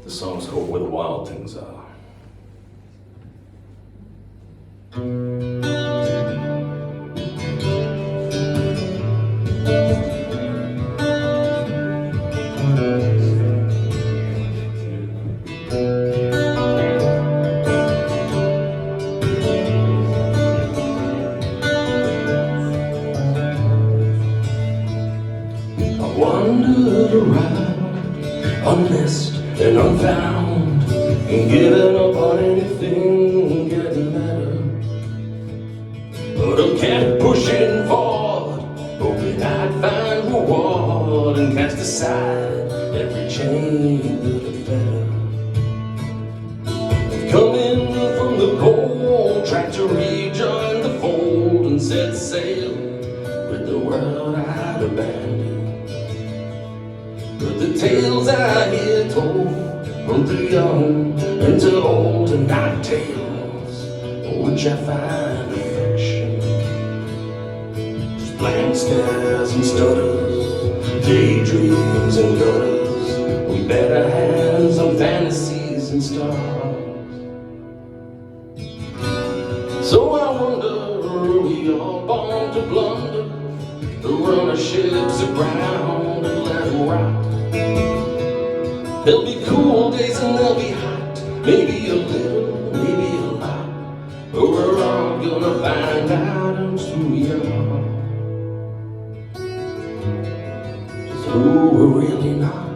The song's called Where the Wild Things Are. Wandered around, unmissed and unfound, and giving up on anything getting better. But I kept pushing forward, hoping I'd find reward and cast aside every chain that had fed. Coming from the cold, tried to rejoin the fold and set sail with the world I'd abandoned. But the tales I hear told from the young and to old and not tales which I find affection. Just blank stares and stutters, daydreams and gutters. We bet our hands on fantasies and stars. So I wonder, are we all born to blunder, to run our ships aground and let them rot? There'll be cool days and they'll be hot, maybe a little, maybe a lot, but we're all gonna find out just who we are, just who we're really not.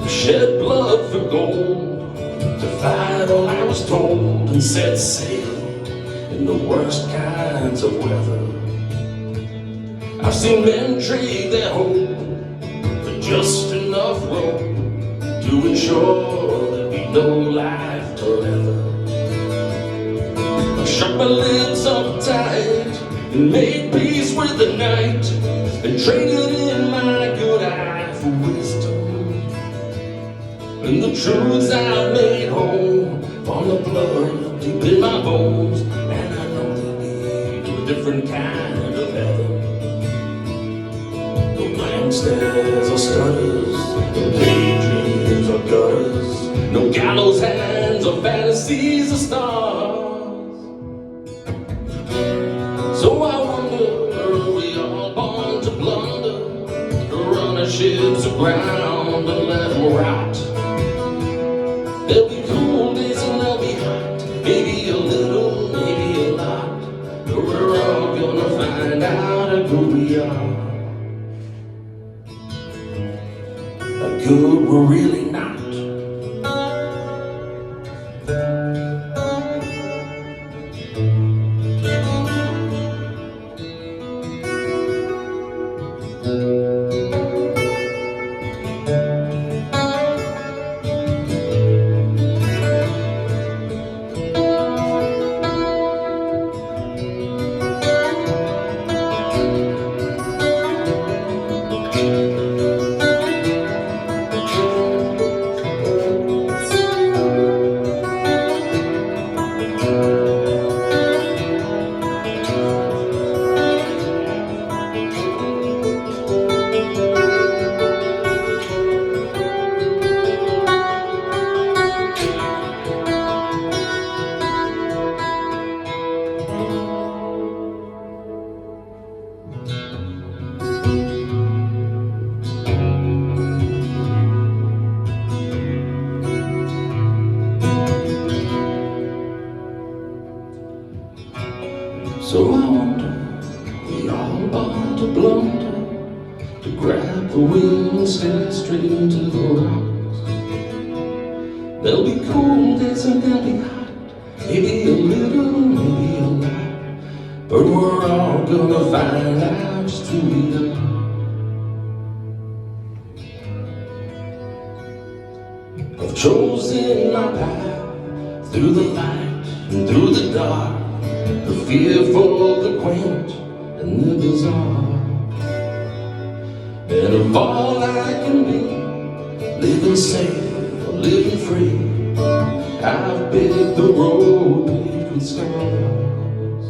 Shed blood for gold, to fight all I was told, and set sail in the worst kinds of weather. I've seen men trade their hope for just enough rope to ensure there'd be no life to leather. I shut my lids up tight and made peace with the night, and traded in my good eye for wisdom and the truths I've made home from the blood deep in my bones. And I know they lead to a different kind of heaven. No blank stares or stutters, no daydreams or gutters, no gallows hands or fantasies or stars. So I wonder, are we all born to blunder, to run our ships aground and let them rot? There'll be cool days and they'll be hot, maybe a little, maybe a lot, but we're all gonna find out who we are, how good we're really not. So I wonder, we all born to blunder, to grab the wheel and stare straight into the rocks. There'll be cool days and they'll be hot, maybe a little, maybe a lot, but we're all gonna find out just who we are. I've chosen my path through the light and through the dark, the fearful, the quaint, and the bizarre. And of all I can be, living safe or living free, I've picked the road paved with stars.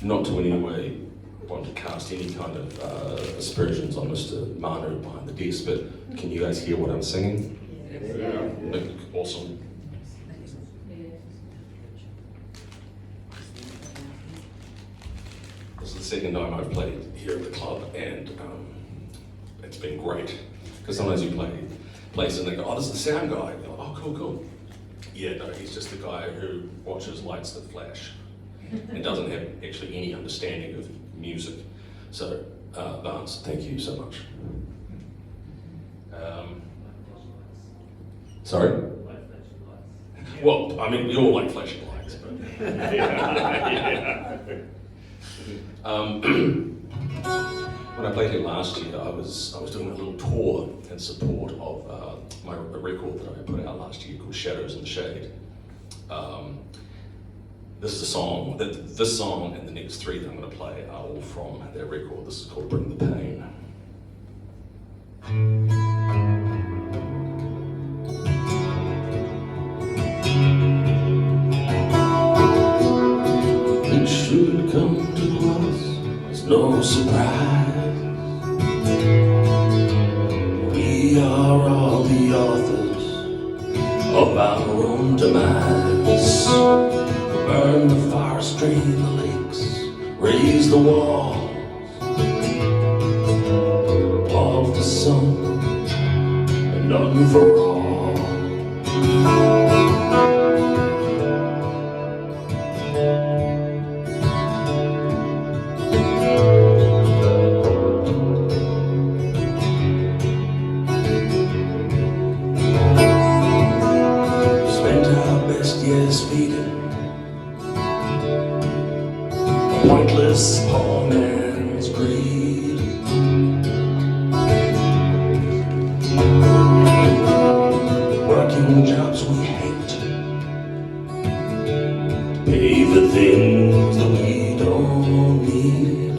not to in any way want to cast any kind of aspersions on Mr. Manu behind the desk, but can you guys hear what I'm singing? Yeah. Awesome. This is the second time I've played here at the club, and it's been great. Because sometimes you play places and they go, oh, this is the sound guy. You go, oh, cool. Yeah, no, he's just the guy who watches lights that flash and doesn't have actually any understanding of music. So, Vance, thank you so much. Sorry? Well, I mean, we all like flashing lights, but... When I played here last year, I was doing a little tour in support of a record that I put out last year called Shadows in the Shade. This is a song, this song and the next three that I'm going to play are all from their record. This is called Bring the Pain. It should come to us, it's no surprise. We are all the authors of our own demise. Burn the forest, drain the lakes, raise the walls of the sun, and none for all. Spent our best years feeding pointless poor man's greed. Working jobs we hate to pay for things that we don't need.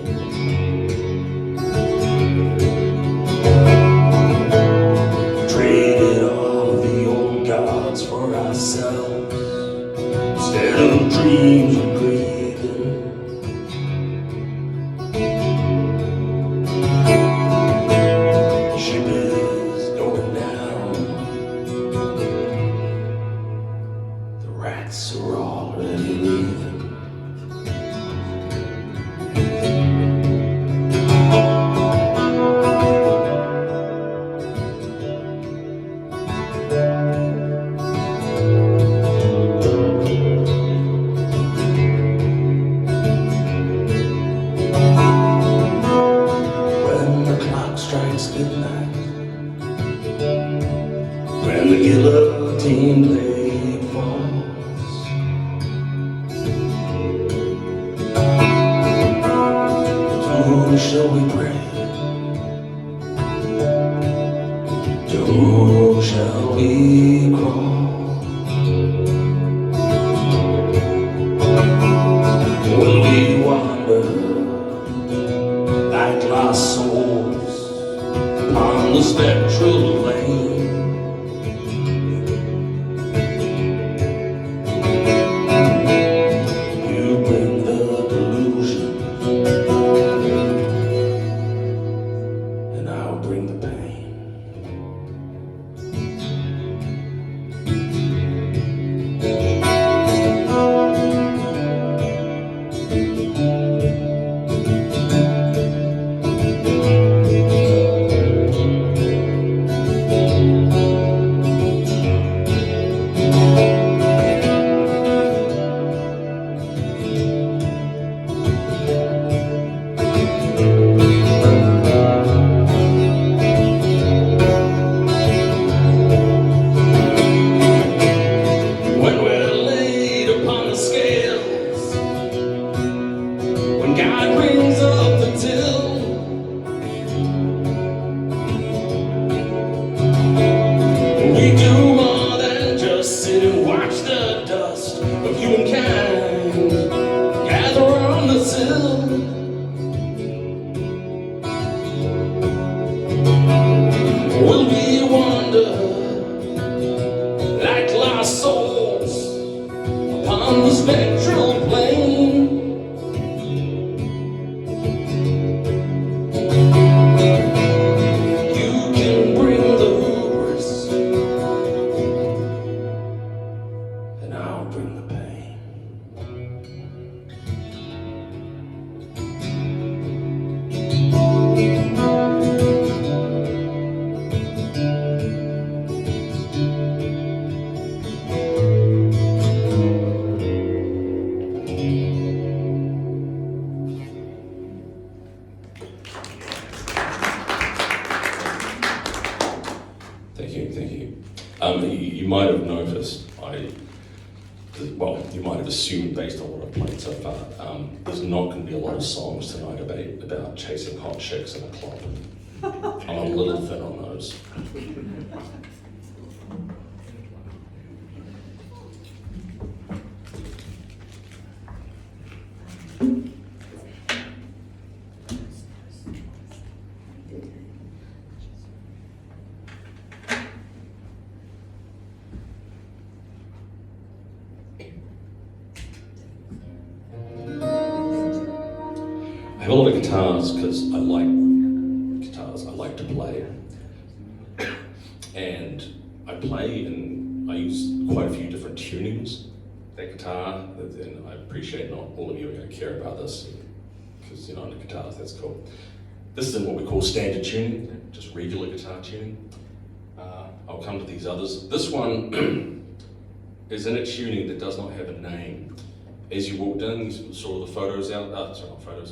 Traded all the old gods for ourselves instead of dreams we breathe in. Ship is going down. The rats are already leaving. When the clock strikes midnight, when the guillotine blade falls, to whom shall we pray? To whom shall we crawl? Will we wander like lost souls upon the spectral lane? You bring the delusion, and I'll bring the pain. When we're laid upon the scales, when God brings up the till, we do more than just sit and watch the dust of humankind gather on the sill. Will we wander like lost souls upon the spectral plane? You might have noticed, you might have assumed based on what I've played so far, there's not going to be a lot of songs tonight about chasing hot chicks in a club. I'm a little thin on those. I have a lot of guitars because I like guitars. I like to play, and I play and I use quite a few different tunings. That guitar, and I appreciate not all of you are going to care about this because you're not into guitars. That's cool. This is in what we call standard tuning, just regular guitar tuning. I'll come to these others. This one is in a tuning that does not have a name. As you walked in, you saw the photos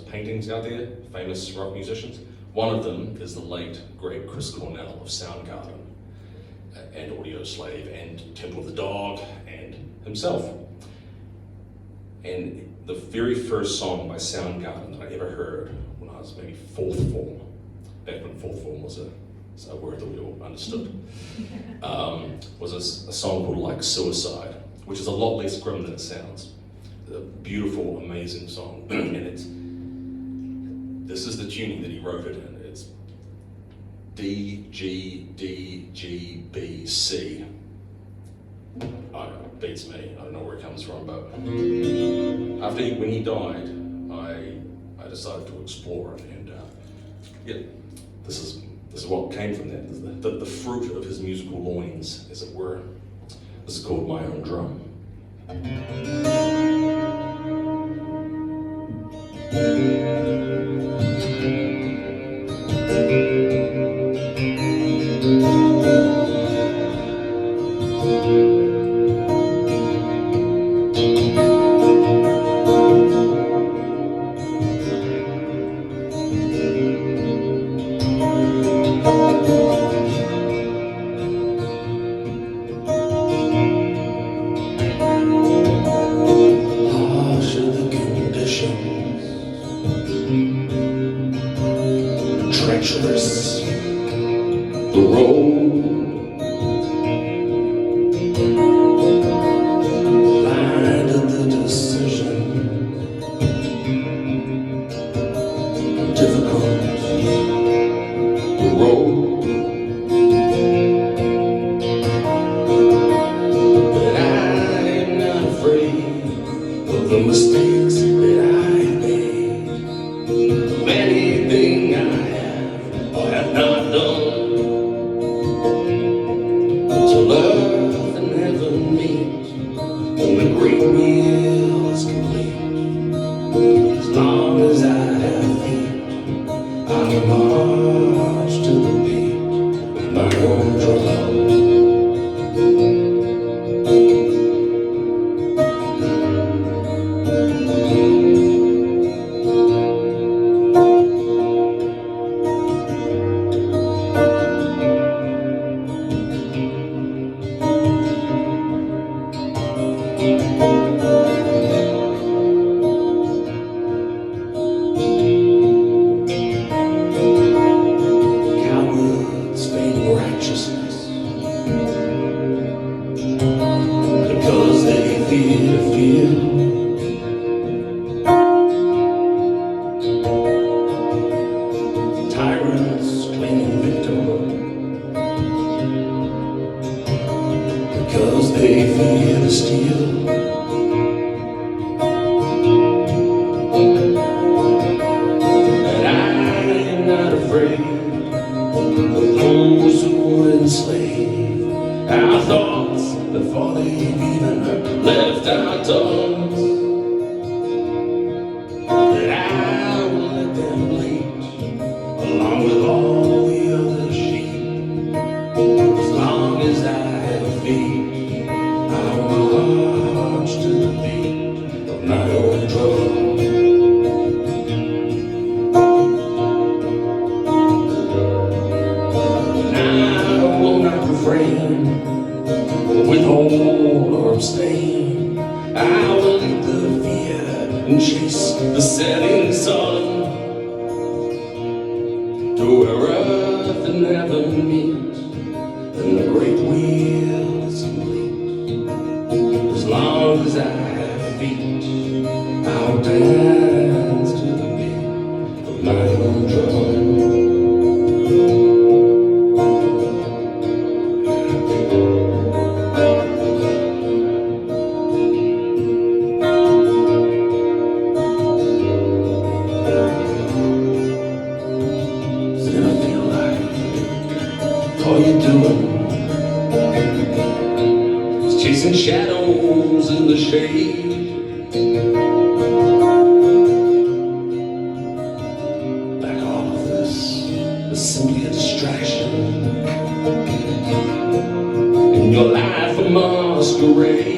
paintings out there, famous rock musicians. One of them is the late, great Chris Cornell of Soundgarden, and Audioslave, and Temple of the Dog, and himself. And the very first song by Soundgarden that I ever heard when I was maybe fourth form, back when fourth form was a word that we all understood, was a song called Like Suicide, which is a lot less grim than it sounds. A beautiful, amazing song, and this is the tuning that he wrote it in. It's D, G, D, G, B, C. It beats me. I don't know where it comes from, but when he died, I decided to explore it, and this is what came from that. The fruit of his musical loins, as it were. This is called My Own Drum. Treacherous, the road, blinded the decision, difficult, the road, but I'm not afraid of the mistakes that I made, of anything I have not done, to love and never meet when the great wheel is complete. As long as I have feet, I'll march to the beat. setting sun, to where earth and heaven meet, and the great wheel is complete. As long as I have feet, I'll dance to the beat of my own drum. All you're doing is chasing shadows in the shade. Like all of this is simply a distraction, in your life a masquerade.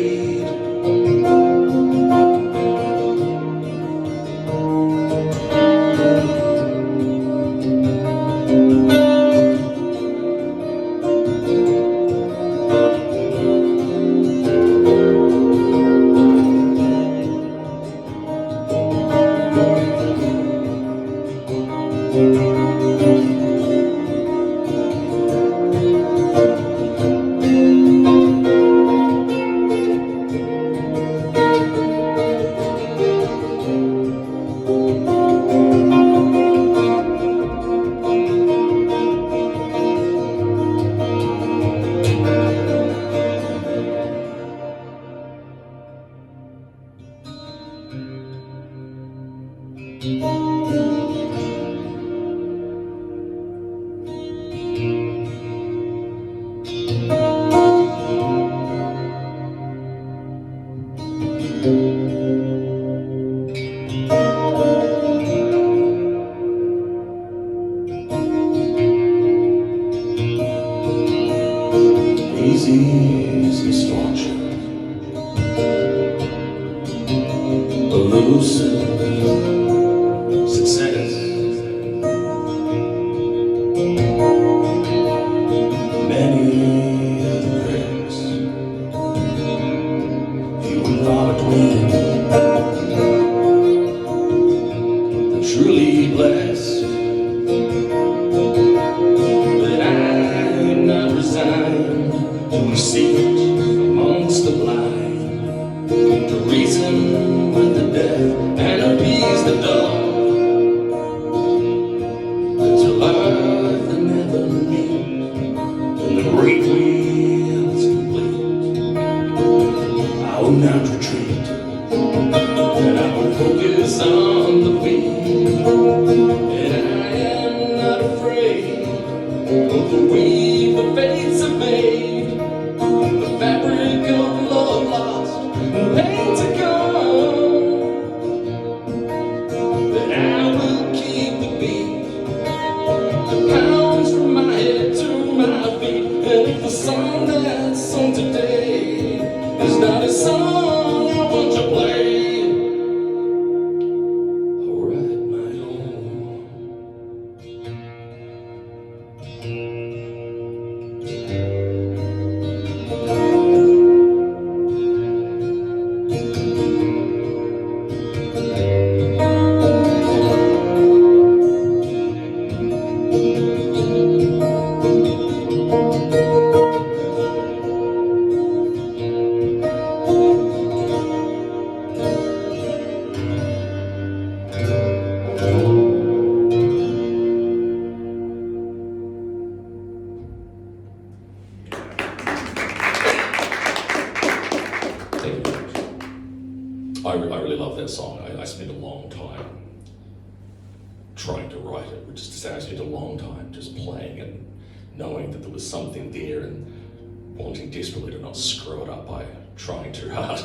Easy misfortune, elusive success, many regrets, few and far between, and truly blessed. But I'm not resigned to see it amongst the blind, to reason with the deaf and appease the dumb, until earth and heaven meet, and the great wheel is complete. I will not retreat, and I will focus on the beat, and I am not afraid of the weave the fates have made, the fabric of love lost and pain to come. But I will keep the beat that pounds from my head to my feet. And if the song that's sung today is not a song I want to play, I'll write my own. Thank you. I really love that song. I spent a long time trying to write it, which is to say I spent a long time just playing and knowing that there was something there and wanting desperately to not screw it up by trying too hard.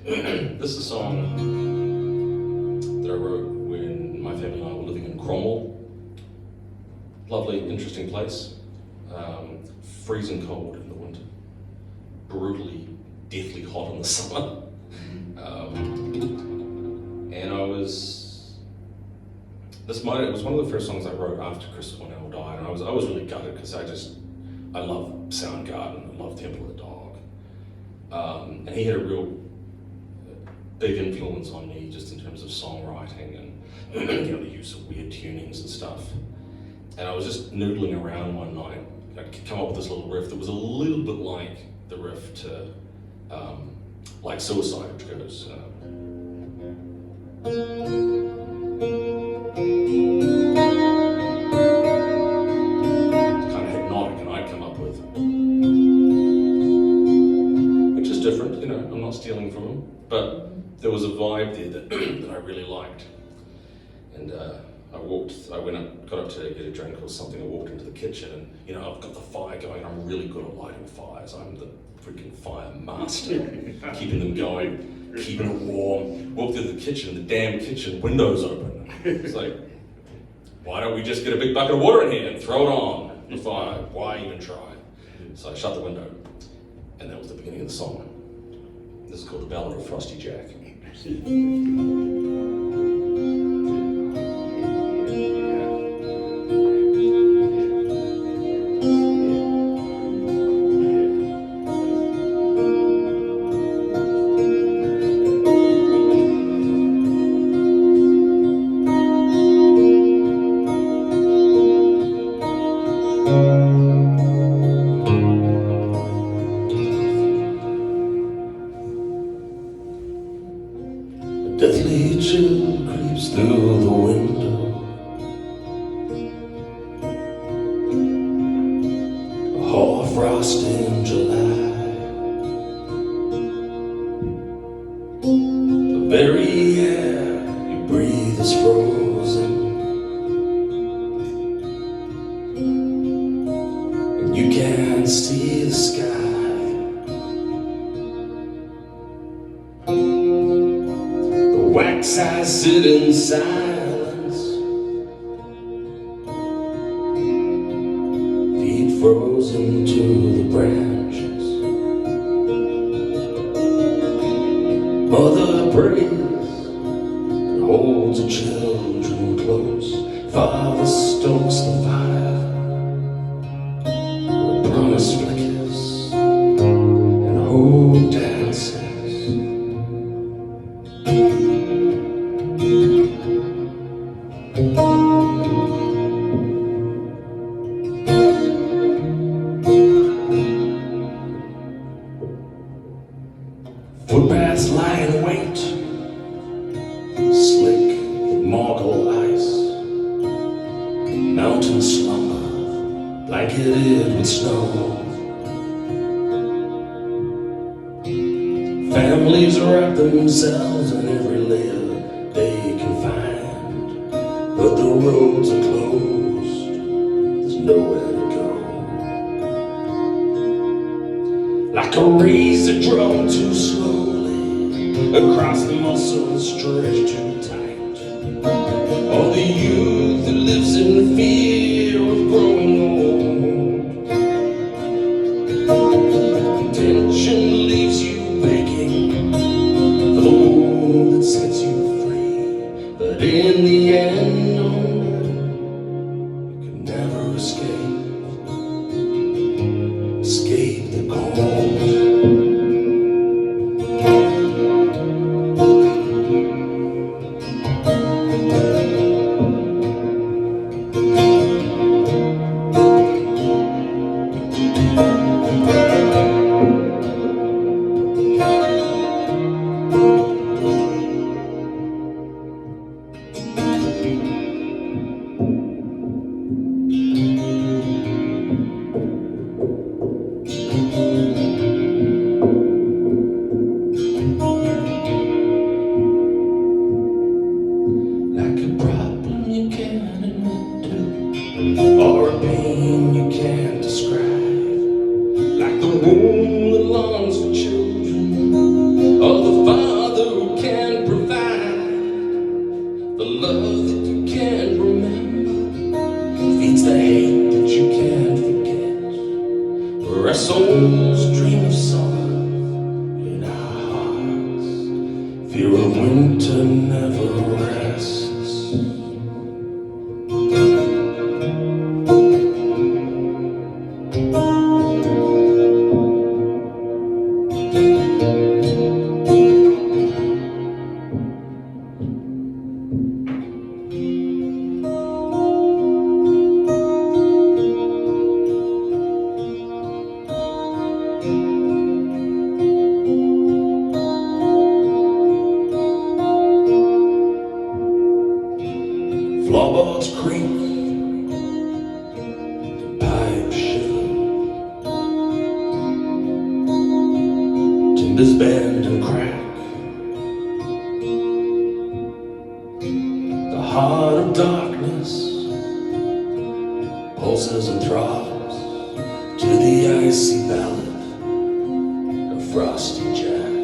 This is a song that I wrote when my family and I were living in Cromwell. Lovely, interesting place. Freezing cold in the winter. Brutally, deathly hot in the summer. And it was one of the first songs I wrote after Chris Cornell died, and I was really gutted because I love Soundgarden, I love Temple of the Dog, and he had a real big influence on me just in terms of songwriting and the use of weird tunings and stuff. And I was just noodling around one night. I could come up with this little riff that was a little bit like the riff to like Suicide, which goes kind of hypnotic, and I'd come up with, which is different, I'm not stealing from him, but there was a vibe there that, that I really liked. And I got up to get a drink or something. I walked into the kitchen and, I've got the fire going. I'm really good at lighting fires. I'm the freaking fire master, keeping them going, keeping it warm. Walked into the kitchen, the damn kitchen window's open. It's like, why don't we just get a big bucket of water in here and throw it on the fire? Why even try? So I shut the window, and that was the beginning of the song. This is called The Ballad of Frosty Jack. Deathly chill creeps through the window. A hard frost in July. The very air you breathe is frozen, and you can't see the sky. Wax I sit in silence, feet frozen to the branches. Mother prays and holds her children close. Father stokes the fire where promise flickers and hope dances. Footpaths lie in wait, slick with marble ice. Mountains slumber, blanketed with snow. Families wrap themselves in every layer they can find, but the roads are closed, there's nowhere to go. Like a razor drawn too slowly across the muscles stretched too tight. All the youth that lives in the fear of growing old. Tension leaves you begging for the moon that sets you free, but in the end, no, you can never escape the cold. floorboards creak, the pipes shiver, timbers bend and crack. The heart of darkness pulses and throbs to the icy ballad of Frosty Jack.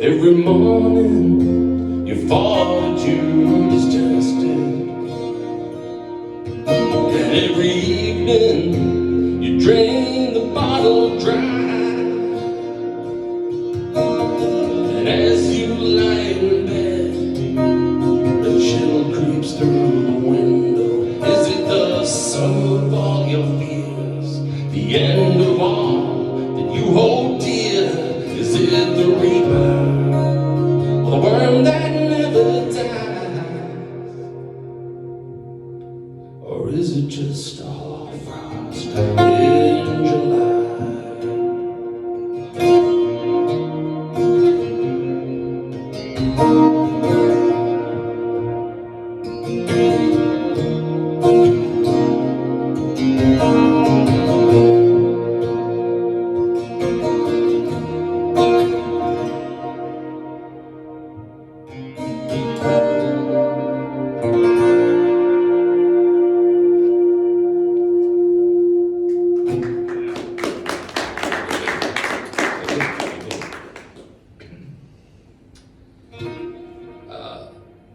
Every morning your fortune is tested, and every evening you drain the bottle dry. And as you lie in bed, the chill creeps through the window. Is it the sum of all your fears, the end of all that you hold dear? Is it the reaper, the worm that never dies? Or is it just a hard frost in July?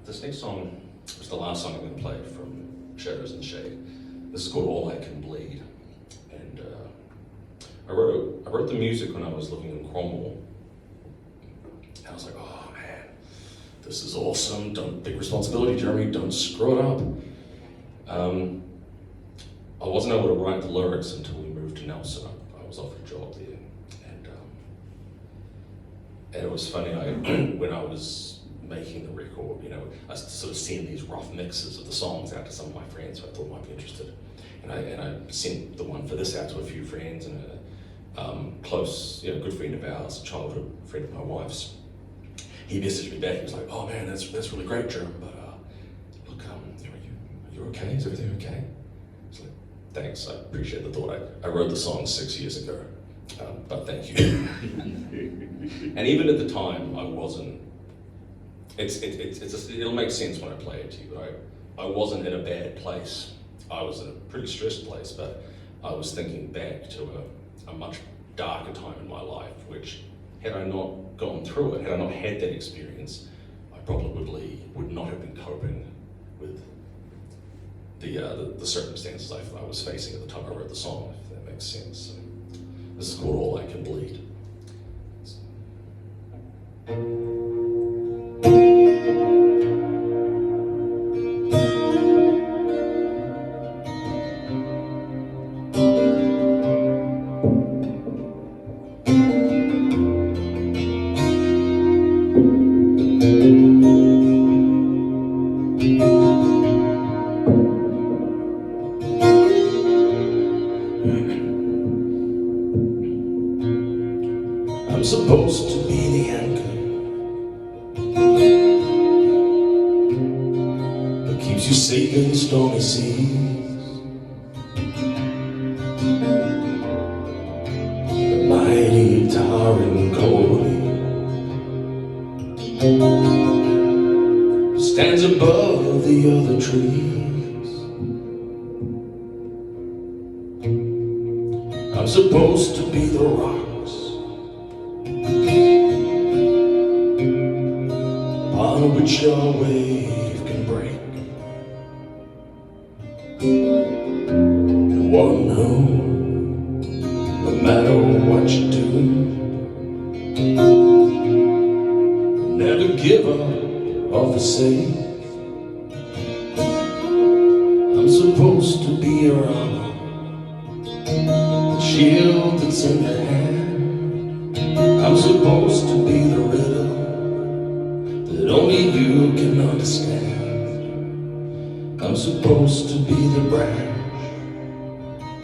This next song was the last song I'm going to play from Shadows and Shade. This is called All I Can Bleed. And I wrote the music when I was living in Cromwell. And I was like, oh man, this is awesome. Big responsibility, Jeremy, don't screw it up. I wasn't able to write the lyrics until we moved to Nelson. I was offered a job there. And it was funny, when I was making the record, you know, I sort of sent these rough mixes of the songs out to some of my friends who I thought might be interested. And I sent the one for this out to a few friends, and a close, you know, good friend of ours, a childhood friend of my wife's. He messaged me back. He was like, "Oh man, that's really great, Jeremy, but look, you're okay? Is everything okay?" I was like, "Thanks, I appreciate the thought. I wrote the song 6 years ago, but thank you." And even at the time, I wasn't. It'll make sense when I play it to you, but I wasn't in a bad place. I was in a pretty stressed place, but I was thinking back to a much darker time in my life, which, had I not gone through it, had I not had that experience, I probably would not have been coping with the circumstances I was facing at the time I wrote the song, if that makes sense. So, this is called All I Can Bleed. I'm supposed to be the anchor that keeps you safe in the stormy seas, the mighty towering Coley stands above the other trees. I'm supposed to be the rocks on which your wave can break, the one who, no matter what you do, never give up or forsake. I'm supposed to be your armor, the shield that's in your hand. I'm supposed to be the riddle that only you can understand. I'm supposed to be the branch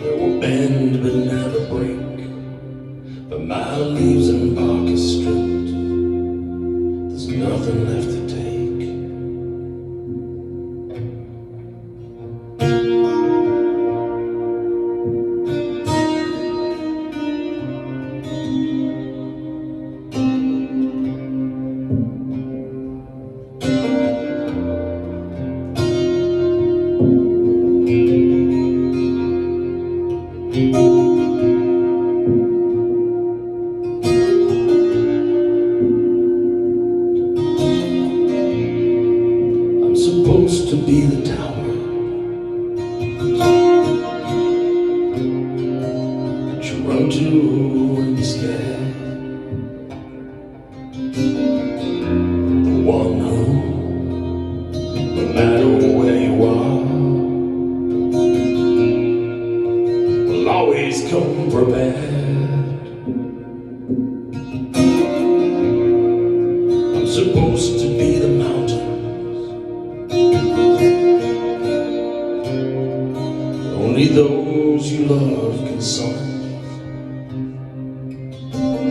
that will bend but never break. But my leaves and bark is stripped, there's nothing left to take. supposed to be the tower that you run to when you're scared. The one who, no matter where you are, will always come prepared. I'm supposed to be the mountain only those you love can summon.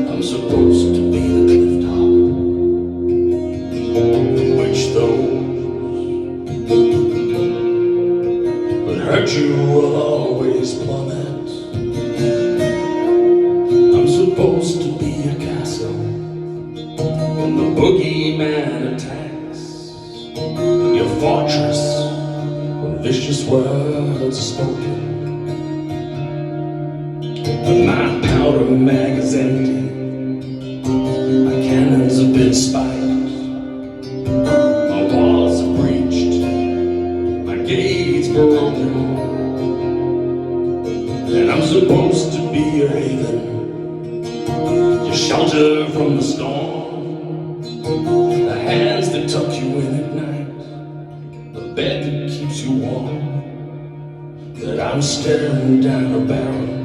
I'm supposed to be the cliff top from which those who hurt you will always plummet. I'm supposed to be a castle when the boogeyman attacks, your fortress when vicious words are spoken. But my powder mag is empty, my cannons have been spiked, my walls are breached, my gates broken, and I'm supposed to be your haven, your shelter from the storm, the hands that tuck you in at night, the bed that keeps you warm. That I'm staring down a barrel,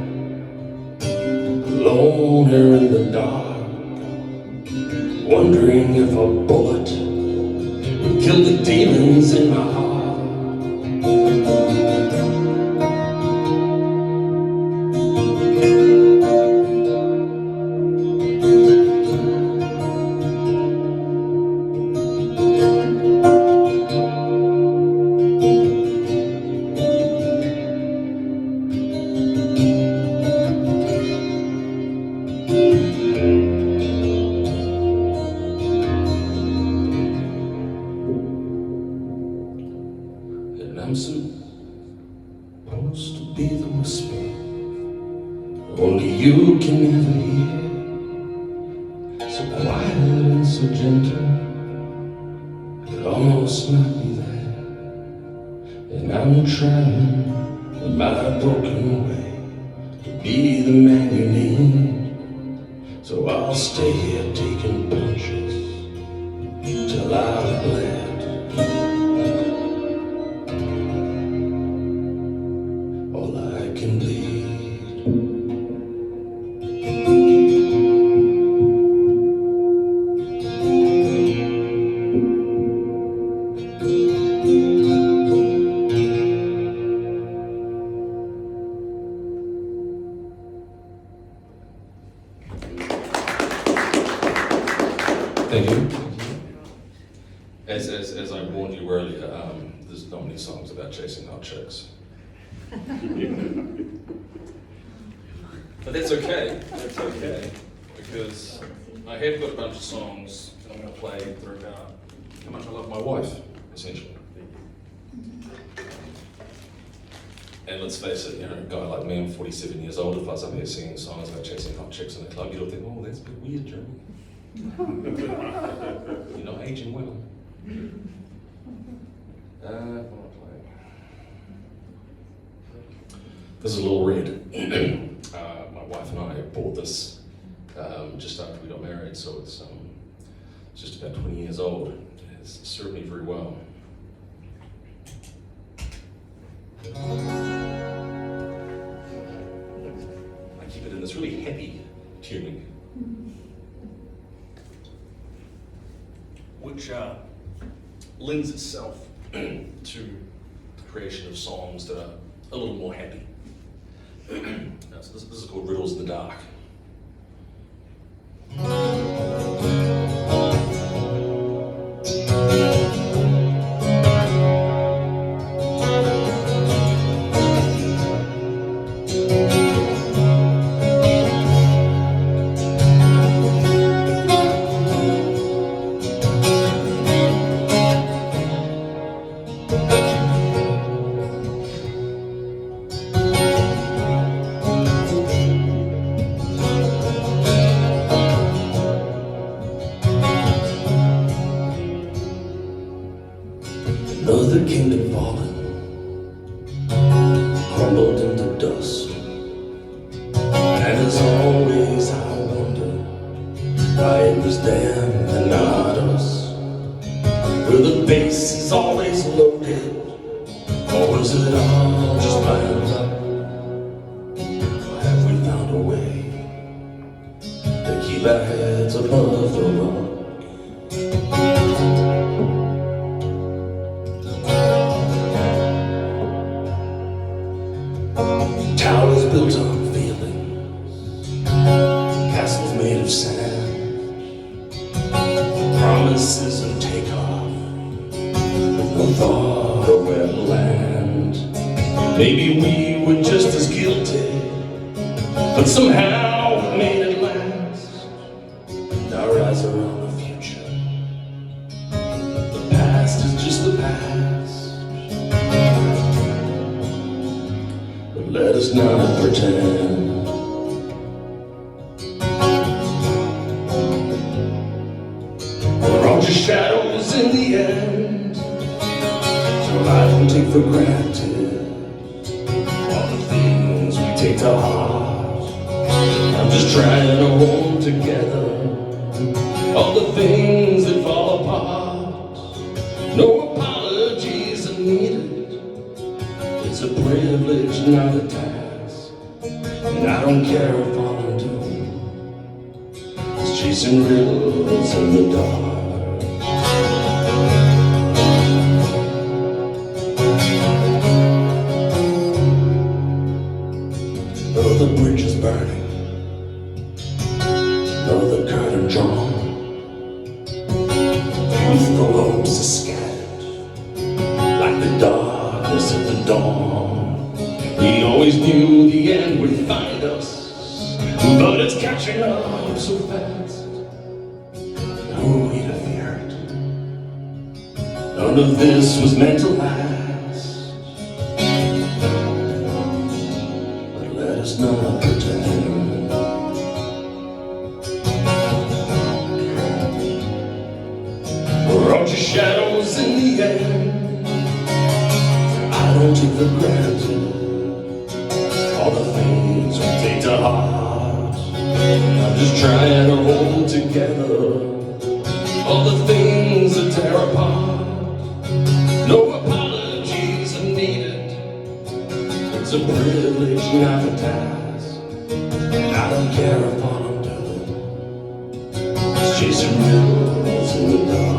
alone here in the dark, wondering if a bullet would kill the demons in my heart. And I'm supposed to be the whisper only you can ever hear, so quiet and so gentle I could almost not be there. And I'm trying in my broken way to be the man you need, so I'll stay here taking punches till I've bled. All I can bleed. Thank you. As I warned you earlier, there's not many songs about chasing hot chicks. But that's okay. That's okay, because I have got a bunch of songs that I'm going to play that are about how much I love my wife, essentially. And let's face it, you know, a guy like me, I'm 47 years old, if I was up here singing songs about chasing hot chicks in the club, you'd think, oh, that's a bit weird, Jeremy. You're not aging well. What am I playing? This is a little red. My wife and I bought this just after we got married, so it's just about 20 years old. It's served me very well. I keep it in this really happy tuning, which lends itself to the creation of songs that are a little more happy. So this is called Riddles in the Dark. the kingdom fallen, crumbled into dust. And as always I wonder why it was them and not us. Were the bases always loaded, or was it all just planned up? Or have we found a way to keep our heads above the rock? Towers built on feelings, castles made of sand, promises and takeoff, with no thought of where to land. Maybe we were just as guilty, but somehow we made it last. Our eyes are on the future, the past is just the past. But let us not pretend we're all just shadows in the end. So I don't take for granted all the things we take to heart. I'm just trying to hold together all the things that fall apart. No apologies are needed. It's a privilege, not a task. And I don't care if all I'm doing is chasing riddles in the dark. Oh, the bridge is burning. Oh, the curtain drawn. Youthful hopes are scattered like the darkness at the dawn. We always knew the end would find us, but it's catching up so fast. Who are we to fear it? None of this was meant to last. But let us not pretend we're all just shadows in the end. I don't take for granted all the things we take to heart. I'm just trying to hold together all the things that tear apart. No apologies are needed. It's a privilege, not a task. And I don't care if all I'm doing is chasing riddles in the dark.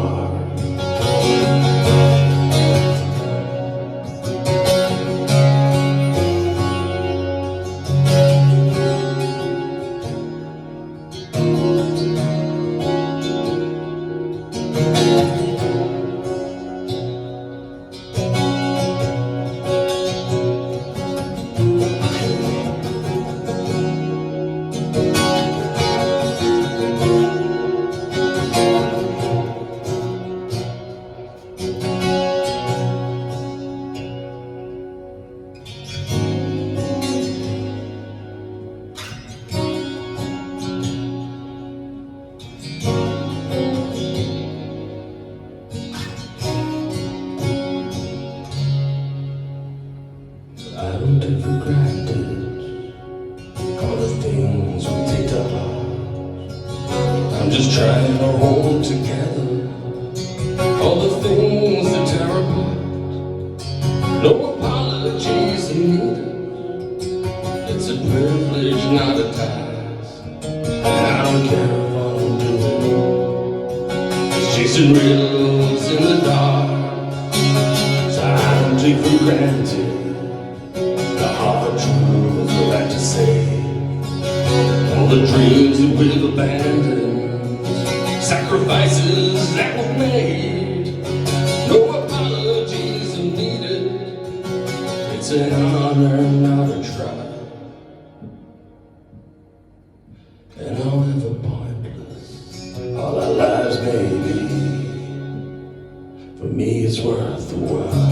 I don't take for granted all the things we take to heart. I'm just trying to hold together all the things that tear apart. No apologies are needed. It's a privilege, not a task. And I don't care if all I'm doing is chasing riddles in the dark. So I don't take for granted the hard truths we like to say, all the dreams that we've abandoned, sacrifices that were made. No apologies are needed. It's an honor, not a try. And however pointless all our lives may be, for me it's worth the while.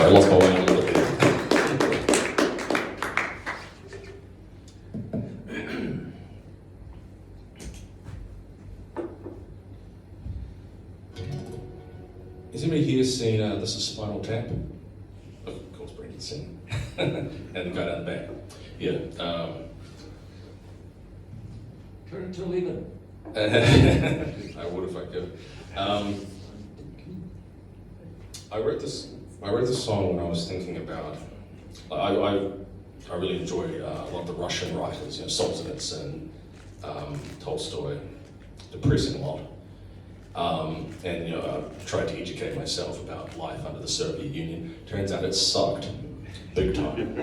Sorry, I lost my way a little bit there. Has anybody here seen This Is Spinal Tap? Of course, Brendan's seen. And the guy down the back. Yeah. Turn it to 11. I would if I could. I wrote this song when I was thinking about. I really enjoy a lot of the Russian writers, Solzhenitsyn, Tolstoy, depressing a lot. And I tried to educate myself about life under the Soviet Union. Turns out it sucked, big time.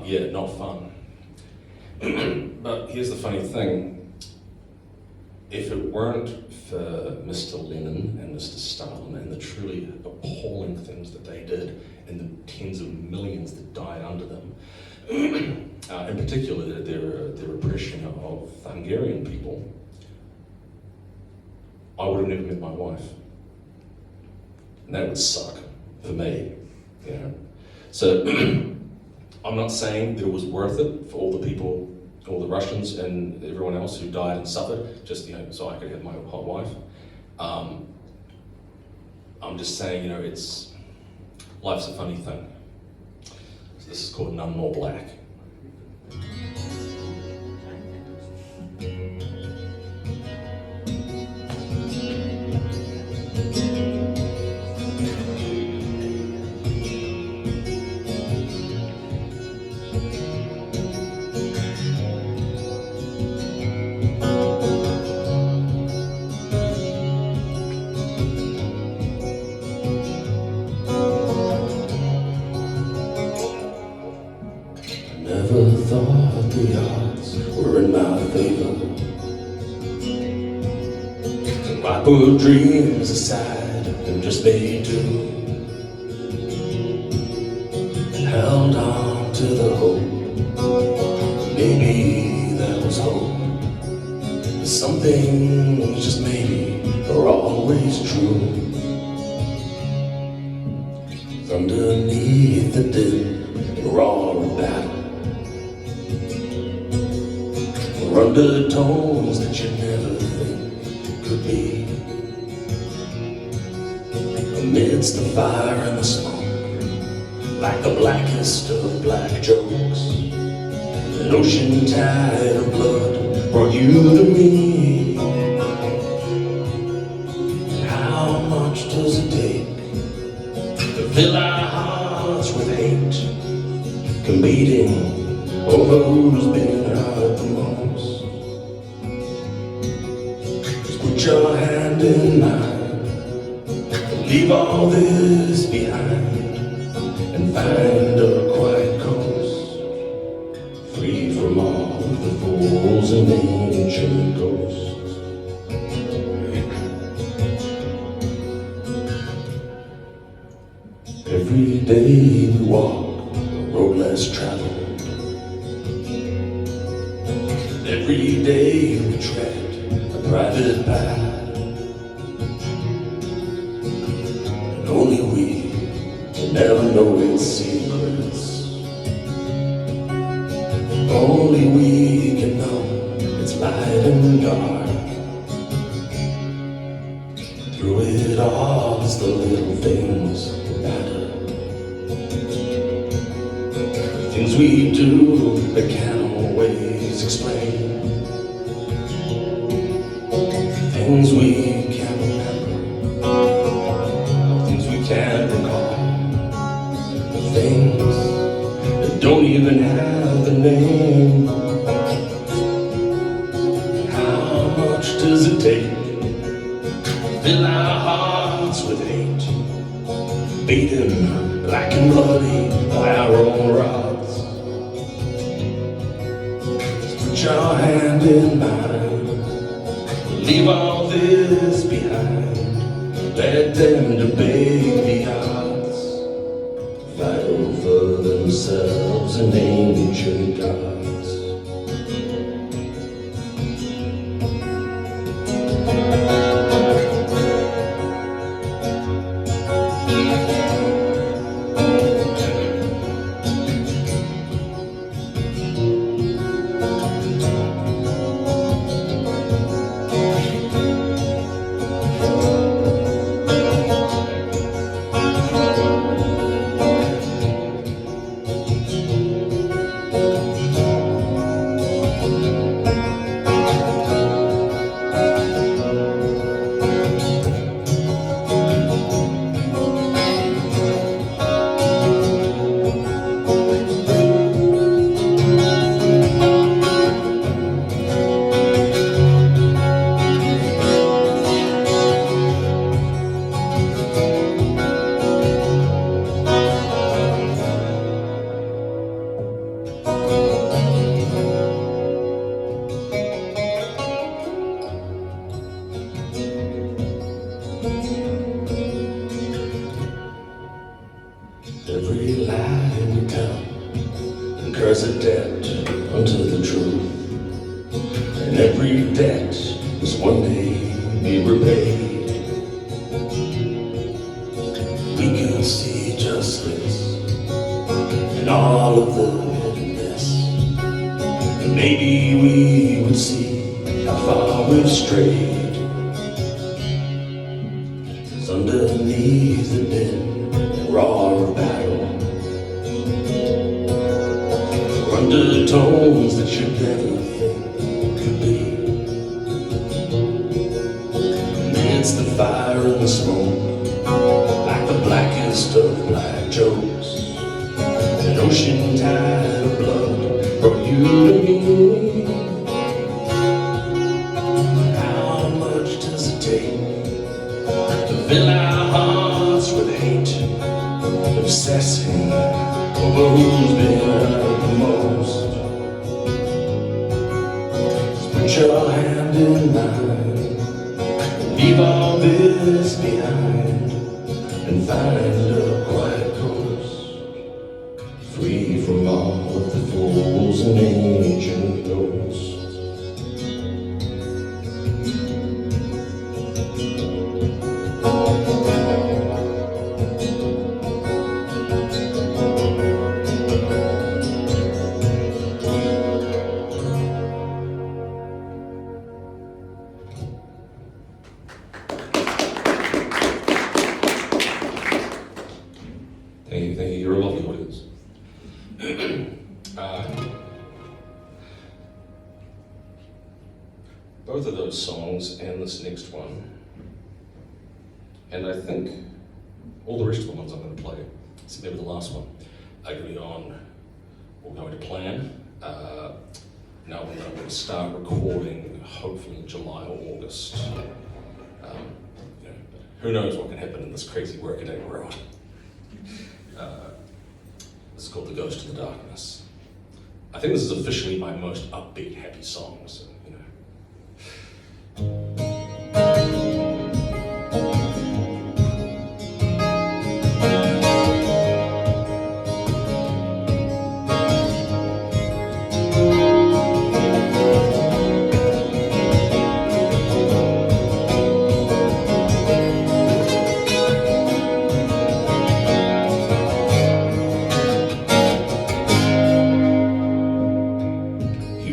Yeah, not fun. But here's the funny thing. If it weren't for Mr. Lenin and Mr. Stalin and the truly appalling things that they did and the tens of millions that died under them, in particular their repression of Hungarian people, I would have never met my wife. And that would suck for me, So I'm not saying that it was worth it for all the people, all the Russians and everyone else who died and suffered, just so I could have my hot wife. I'm just saying, life's a funny thing. So this is called None More Black. Never thought the odds were in my favor. I put dreams aside and just made do. Held on to the hope. Maybe that was hope. Some things just maybe are always true. Underneath the din and roar of battle, undertones that you never think could be. Amidst the fire and the smoke, like the blackest of black jokes, an ocean tide of blood brought you to me. How much does it take to fill our hearts with hate, competing over who's been hurt the most? Put your hand in mine, leave all this behind, and find a quiet coast, free from all the fools and ancient ghosts. Every day we walk a road less traveled. Every day we tread a private path. And only we can never know its secrets. Only we can know its light and dark. Through it all, it's the little things that matter. Things we do that can't always explain. Things we can't remember. Things we can't recall. Things that don't even have a name. How much does it take to fill our hearts with hate? Beaten black and bloody by our own rods. Put your hand in mine, leave all this behind. Let them debate the odds, fight over themselves and ancient gods. Every lie we tell incurs a debt unto the truth, and every debt must one day be repaid. We can see justice in all of the hiddenness, and maybe we would see how far we've strayed. 'Cause underneath the din and roar of battle are undertones that you'd never think could be. Amidst the fire and the smoke, like the blackest of black jokes, an ocean tide of blood brought you to me. How much does it take to fill our hearts with hate, obsessing over who's been hurt the most? Just put your hand in mine, leave all this behind, and find a quiet coast, free from all of the fools and ancient ghosts. Thank you. You're a lovely audience. Both of those songs and this next one, and I think all the rest of the ones I'm going to play, except maybe the last one, are going to be on, we're going to plan. Now we're going to start recording, hopefully in July or August. You know, who knows what can happen in this crazy workaday world. It's called The Ghost of the Darkness. I think this is officially my most upbeat, happy song, so, you know.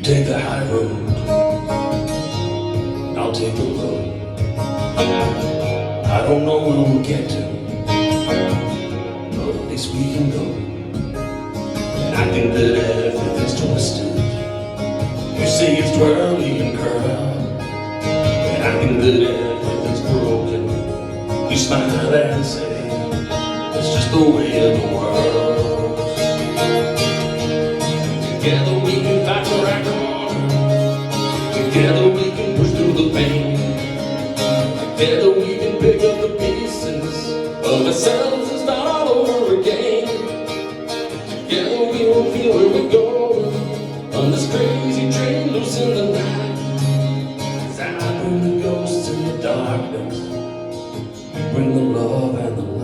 Take the high road, and I'll take the low. I don't know where we'll get to, but at least we can go. And I think that everything's twisted. You say it's twirly and curled, and I think that everything's broken. You smile and say, it's just the way of the world. Together we can fight for our corner. Together we can push through the pain. Together we can pick up the pieces of ourselves and start all over again. Together we will feel where we're going on this crazy train loose in the night. 'Cause I bring the ghosts in the darkness, you bring the love and the light.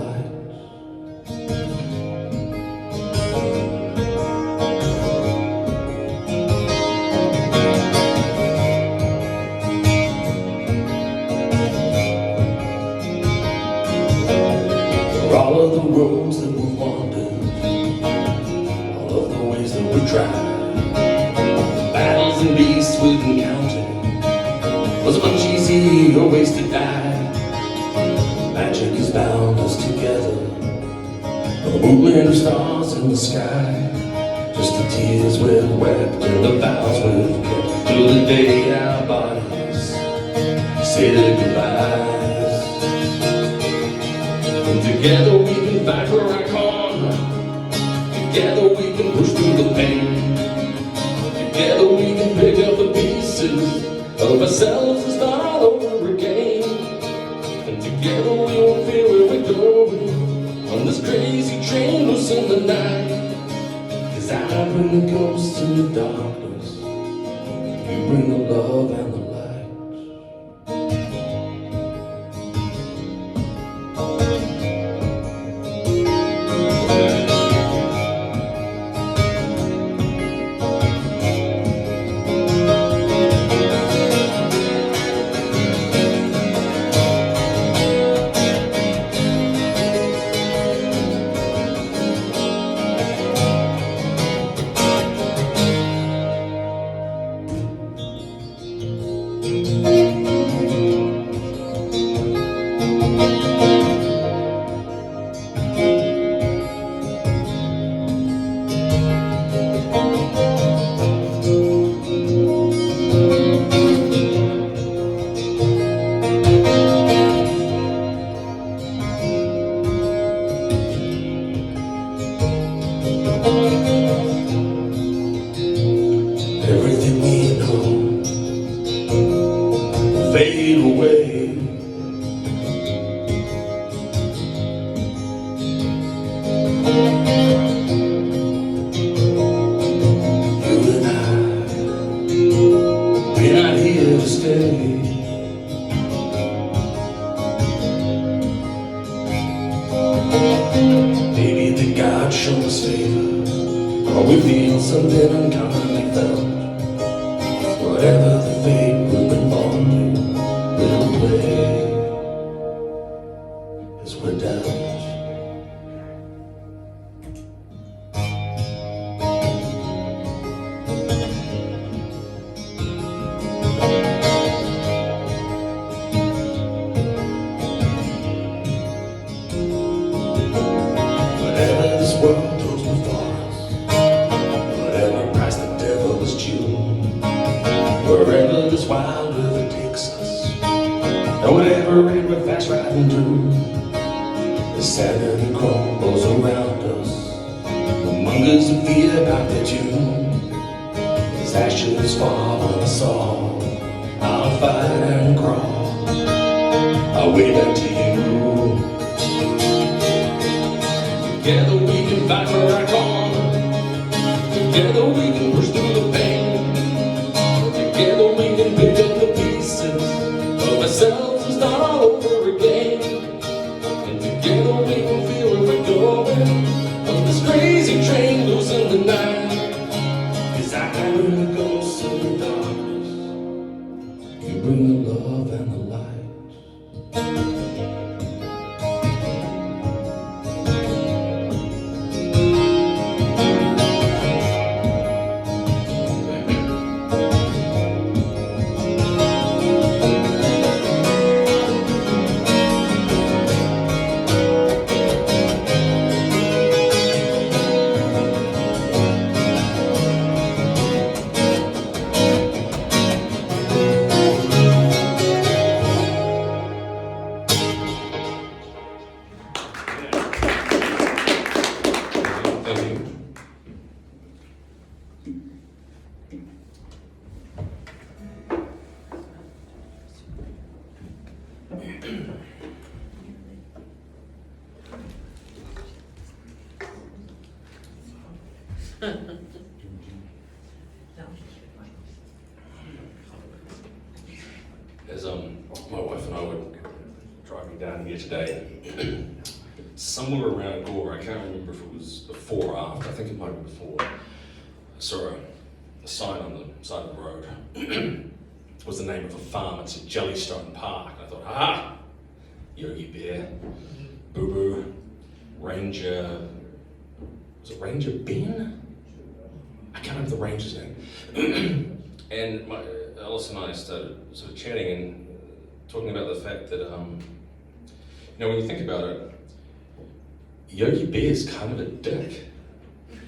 All of the roads that we've wandered, all of the ways that we've tried, battles and beasts we've encountered, was a much easier ways to die. Magic has bound us together, the movement of stars in the sky, just the tears we've wept and the vows we've kept, till the day our bodies say their goodbyes. And together we can fight for our corner. Together we can push through the pain. Together we can pick up the pieces of ourselves and start all over again. And together we won't feel where we're going on this crazy train loose in the night. 'Cause I bring the ghosts in the darkness, you bring the love and the light. fade away. You and we're not here to stay. Maybe that God showed us favor, or we feel something uncommonly felt. Whatever the fate we've been born to, we'll play as we're dealt. Whatever this world throws before us, whatever price the devil is due, wherever this wild river takes us, and whatever rain we're fast riding through, the sand crumbles around us, the mongers of fear about their tune, as ashes fall on us all, I'll fight and crawl, I'll way back to you. Together we can fight for our corner. Together we can push through the pain. Together we can pick up the pieces of ourselves and start all over again. And together we can feel where we're going on this crazy train loose in the night. 'Cause I bring the ghosts of the darkness, you bring the love and the light. Thank you. As my wife and I were driving down here today, somewhere around Gore, I can't remember if it was before or after, I think it might be before, I saw a sign on the side of the road. It was the name of a farm. It said Jellystone Park. And I thought, aha, Yogi Bear, Boo Boo, Ranger, was it Ranger Ben? I can't remember the ranger's name. And Alice and I started sort of chatting and talking about the fact that, when you think about it, Yogi Bear's kind of a dick.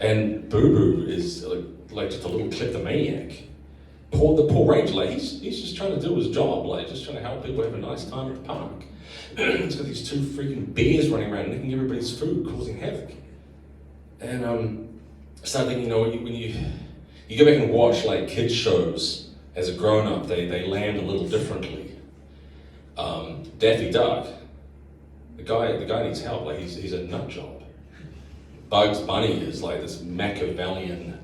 And Boo Boo is like just a little kleptomaniac. The poor ranger, like he's just trying to do his job, like just trying to help people have a nice time at the park. He's got these two freaking bears running around nicking everybody's food, causing havoc. And I started thinking, when you go back and watch like kids shows as a grown-up, they land a little differently. Daffy Duck, the guy needs help, like he's a nut job. Bugs Bunny is like this Machiavellian,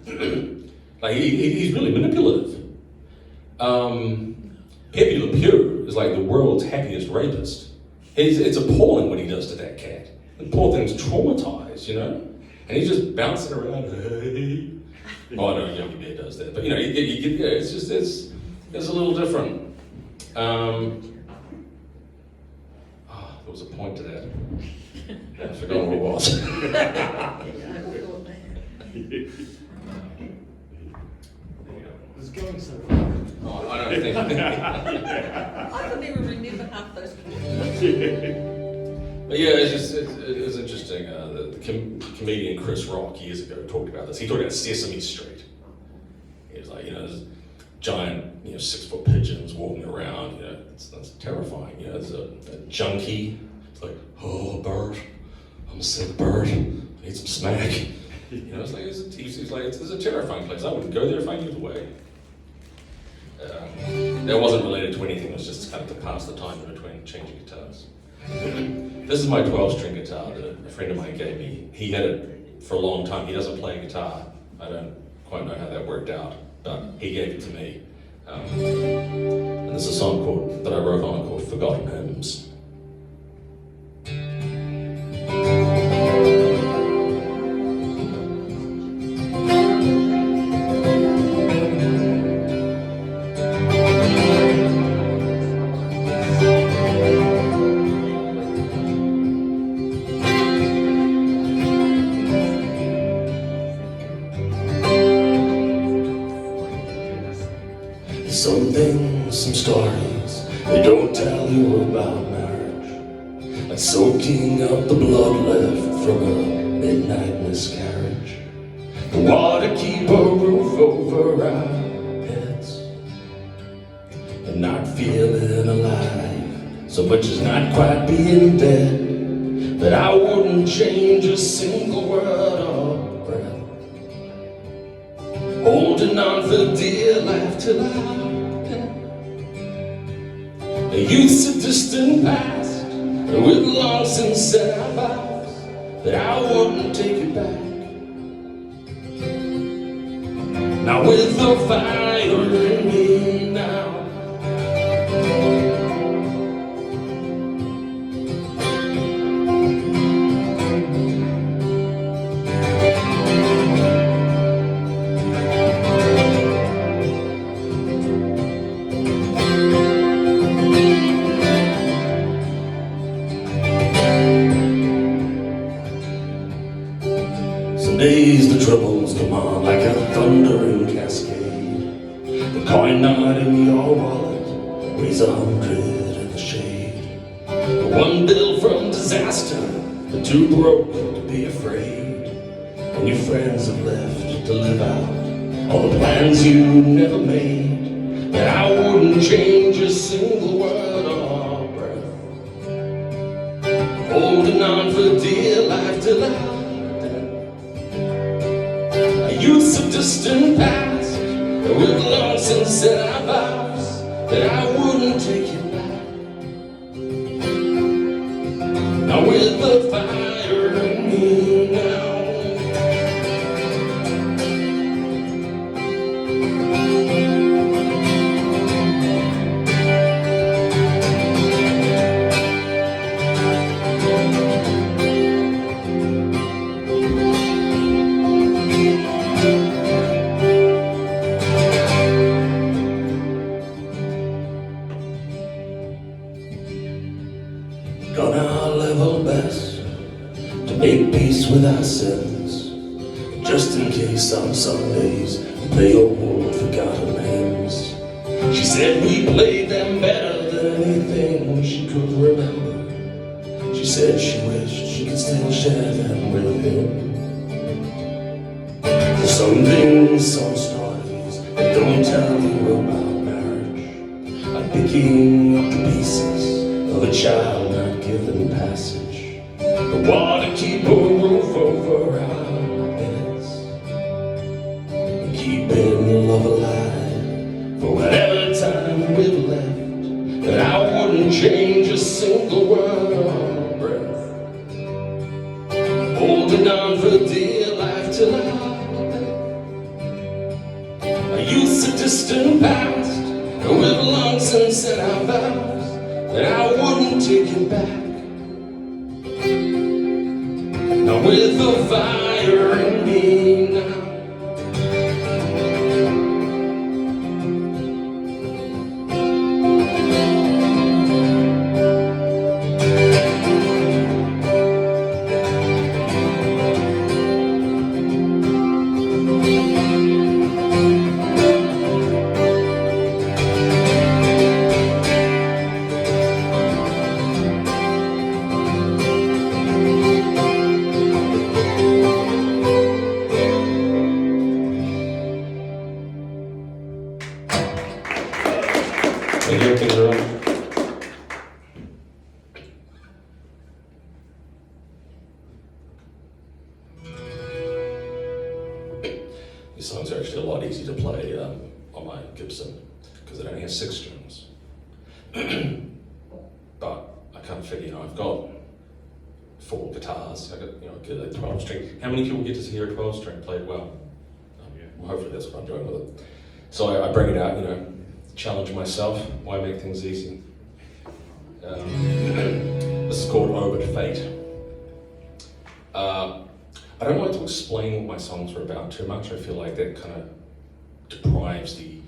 like he's really manipulative. Pepe Le Pew is like the world's happiest rapist. It's appalling what he does to that cat. The poor thing's traumatized, and he's just bouncing around. Hey. Oh no, Yogi Bear does that, but it's a little different. There was a point to that. I forgot what it was. It's going so well. Oh, I don't think. I could even remember half those comments. But yeah, it was interesting. The comedian Chris Rock years ago talked about this. He talked about Sesame Street. He was like, there's giant, 6-foot pigeons walking around. That's terrifying. There's a junkie. It's like, oh, bird, I'm a sick bird. I need some smack. It's like it's a terrifying place. I wouldn't go there if I knew the way. That wasn't related to anything, it was just kind of to pass the time in between changing guitars. This is my 12-string guitar that a friend of mine gave me. He had it for a long time. He doesn't play guitar. I don't quite know how that worked out, but he gave it to me. And there's a song that I wrote on it called Forgotten Hymns. Some things, some stories, they don't tell you about marriage. Like soaking up the blood left from a midnight miscarriage. The water keep a roof over our heads. And not feeling alive, so much as not quite being dead. But I wouldn't change a single word or breath. Holding on for dear life till I the youth's a distant past, and we've long since said our vows that I wouldn't take it back. Now with the fire in me now, some days the troubles come on like a thundering cascade. The coin not in your wallet weighs 100 in the shade. The one bill from disaster, the two broke to be afraid. And your friends have left to live out all the plans you never made. That I wouldn't change a single word or breath. Holding on for dear life till I youth's a distant past, and we've long since said our vows that I wouldn't take it back. Now with the fire in me now, done our level best to make peace with our sins, just in case on Sundays we play old forgotten hymns. She said we played them better than anything she could remember. She said she wished she could still share them with him. There's some things, some stories that don't tell you about marriage, like picking up the pieces of a child not given passage. The water keep a roof over our heads, and keeping love alive for whatever time we've left. But I wouldn't change a single word or breath. Holding on for dear life till our youth's a distant past, and we've long since said our vows that I wouldn't take it back. Now with the fire in me now, Thank you, thank you very much. These songs are actually a lot easier to play on my Gibson. because it only has 6 strings. But I kind of figure, I've got 4 guitars, I got, get a 12 string. How many people get to hear a 12 string played well? Well, hopefully that's what I'm doing with it. So I bring it out, challenge myself. Why make things easy? This is called Obit Fate. I don't like to explain what my songs are about too much. I feel like that kind of deprives the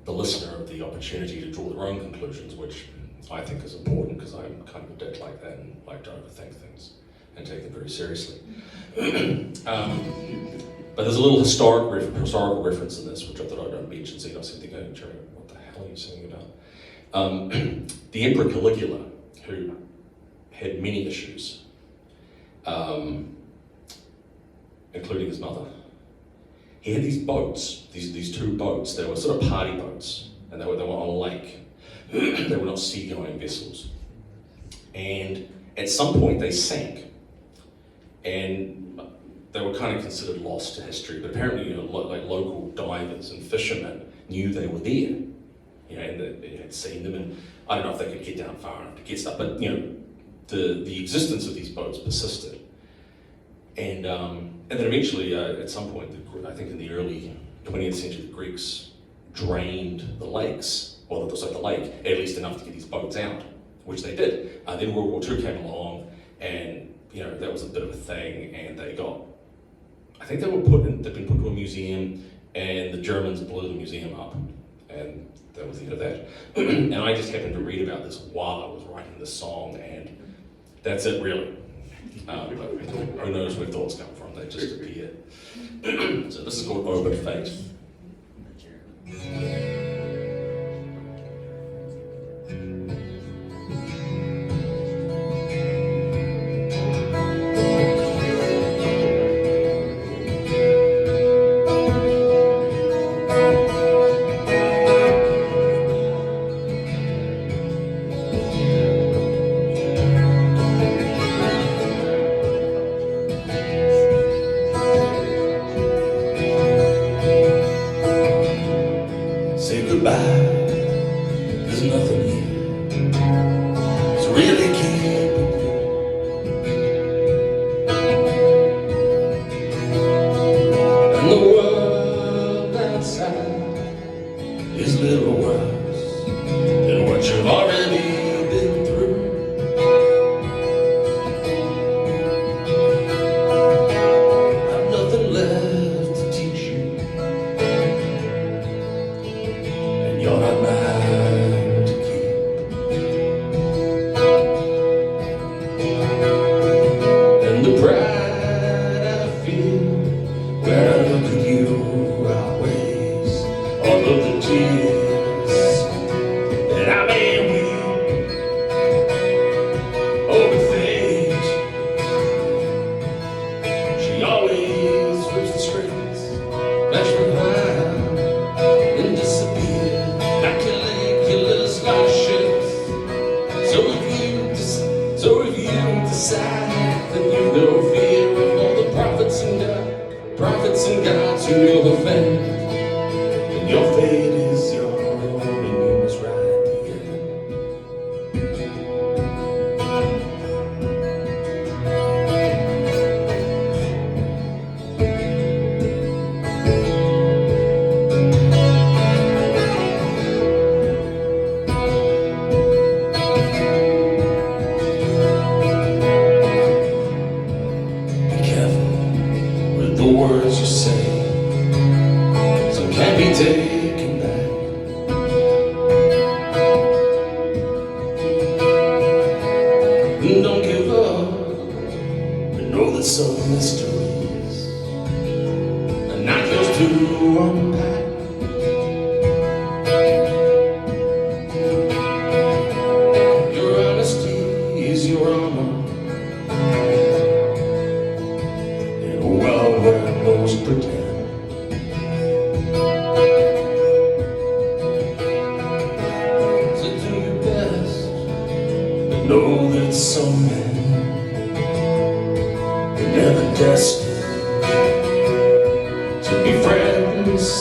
listener of the opportunity to draw their own conclusions, which I think is important because I'm kind of a dick like that and like to overthink things and take them very seriously. But there's a little historical reference in this, which I thought I'd mention, so you're not sitting there going, Jerry, what the hell are you singing about? The Emperor Caligula, who had many issues, including his mother. He had these boats, these 2 boats. They were sort of party boats, and they were on a lake. They were not seagoing vessels. And at some point they sank, and they were kind of considered lost to history. But apparently, like local divers and fishermen knew they were there, and they had seen them. And I don't know if they could get down far enough to get stuff, but the existence of these boats persisted. And then eventually, at some point, I think in the early 20th century, the Greeks drained the lakes, well, it was like the lake, at least enough to get these boats out, which they did. Then World War II came along, and that was a bit of a thing, and they got, I think they'd been put to a museum, and the Germans blew the museum up, and that was the end of that. And I just happened to read about this while I was writing this song, and that's it really. But who knows where thoughts come from, they just appear. So this is called Obit Fate. Say goodbye, there's nothing here to really keep it. And the world outside is little worse than what you've already been through. I've nothing left to teach you. You're not mine to keep. And the pride I feel when I look at you outweighs all of the tears that I may weep over fate. She always rips the strings, that's from her, and disappears. So if you decide that you no fear of all the prophets and gods who never fail, then your fate is your own and you must ride the end. The words you say, some can't be taken back. And don't give up, but know that some mysteries are not yours to unpack. Your honesty is your armor. Most pretend. So do your best, but know that some men are never destined to be friends.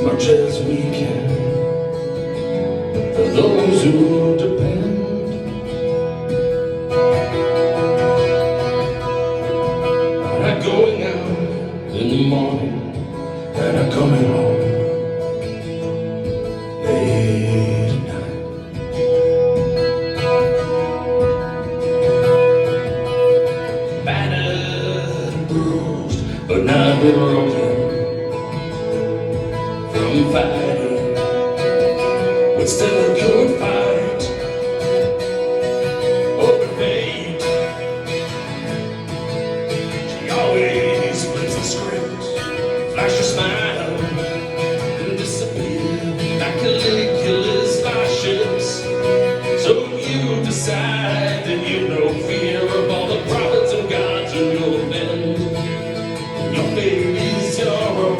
much as we can for those who depend. We're not going out in the morning and are coming home late at night. Battered and bruised, but not broken from fighting, but still a good fight over fate. She always flips the script, flash a smile, and disappear like Caligula's starships. So you decide that you no fear of all the prophets and gods who you'll offend. Your fate is your own,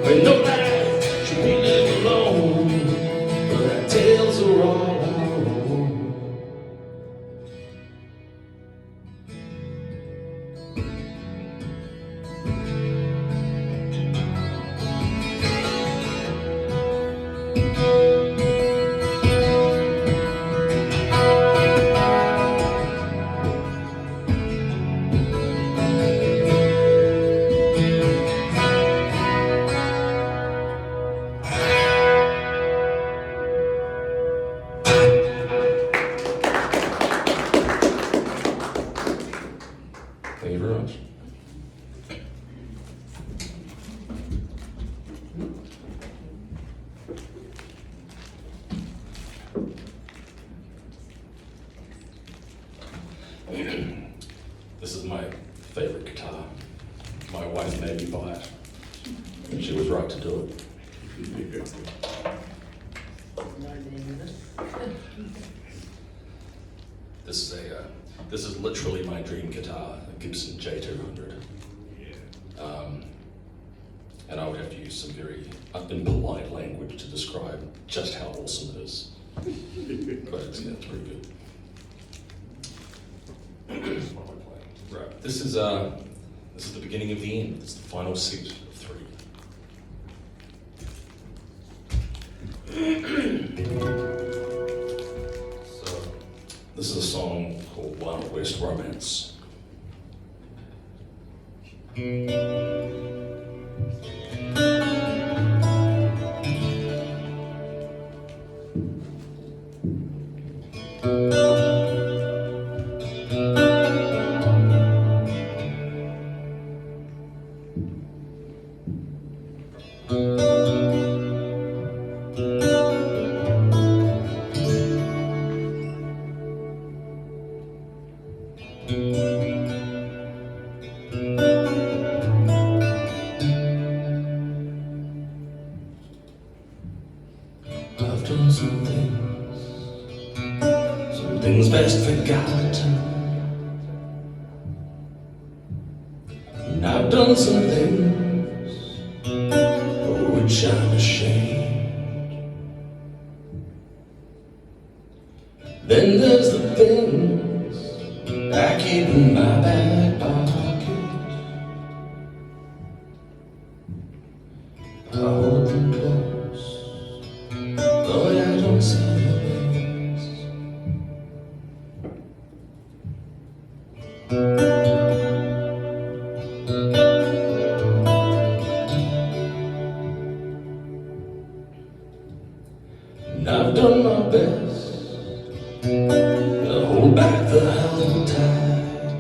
but no life should be lived alone. But our tales are all our own. Thank you very much. This is my favorite guitar. My wife made me buy it. And she was right to do it. This is literally my dream guitar, a Gibson J200. And I would have to use some very impolite language to describe just how awesome it is. But it's pretty good. What am I playing? Right. This is the beginning of the end. It's the final set of 3. So this is a song called Wild West Romance. I've done some things best forgotten. And I've done some things for which I'm ashamed. Then there's the things I keep in my back pocket. I hold them close, Lord, I don't see your face. And I've done my best to hold back the hell tide,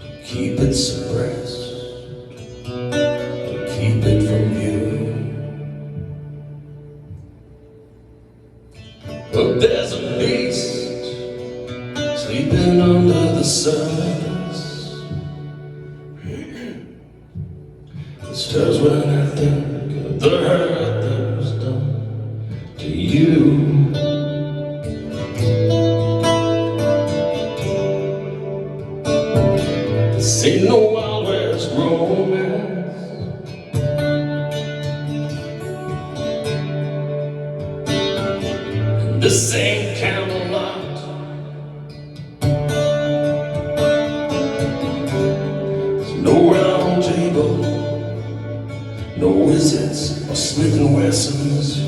to keep it suppressed, to keep it from you. But there's a beast sleeping under the surface. It stirs when I think of the hurt that was done to you. This ain't no Wild West romance. And this ain't Camelot. There's no round table no wizards or Smith and Wessons.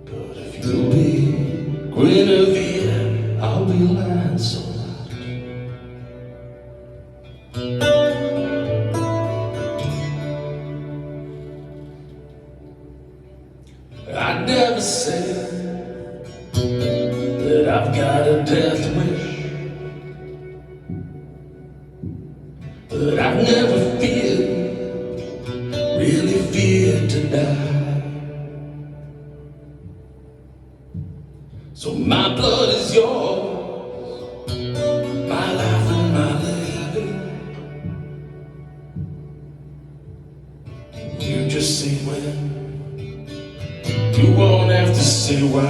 But if you'll be Guinevere, I'll be lying so loud. I'd never say that I've got a death wish, but I've never really feared to die. So my blood is yours, my life and my living. You just say when, you won't have to say why.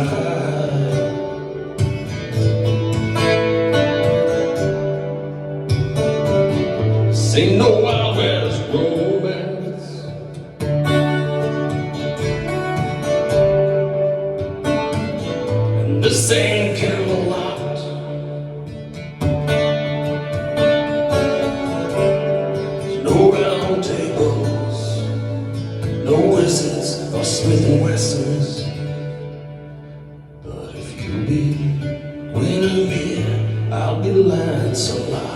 Say no Wild West romance. And this ain't Camelot. There's no round tables, no wizards or Smith and Wessons. But if you be Guinevere, I'll be lying so loud.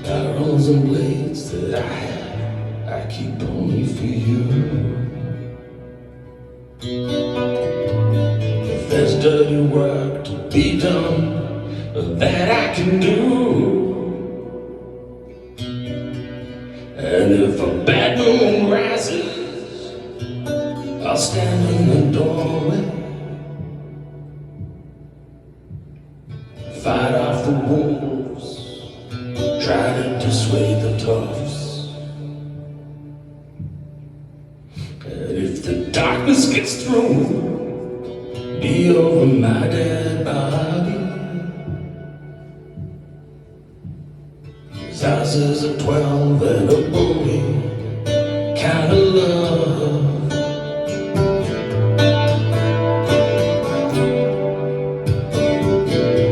Arrows and blades that I have, I keep only for you. If there's dirty work to be done, that I can do. And if a bad moon rises, I'll stand in the doorway, fight off the wolves, try to dissuade the toughs. And if the darkness gets through, be over my dead body. Sizes of 12 and a booty kind of love.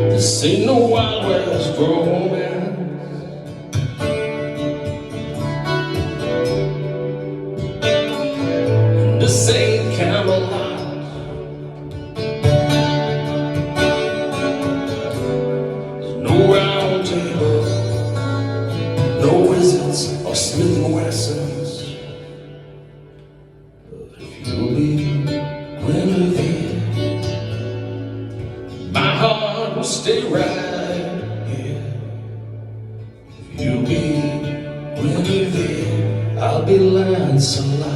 This ain't no Wild West romance. And this ain't Camelot. There's no round table, no wizards or Smith and Wessons. But if you'll be Guinevere, my heart will stay right here. If you'll be Guinevere, I'll be lying so loud.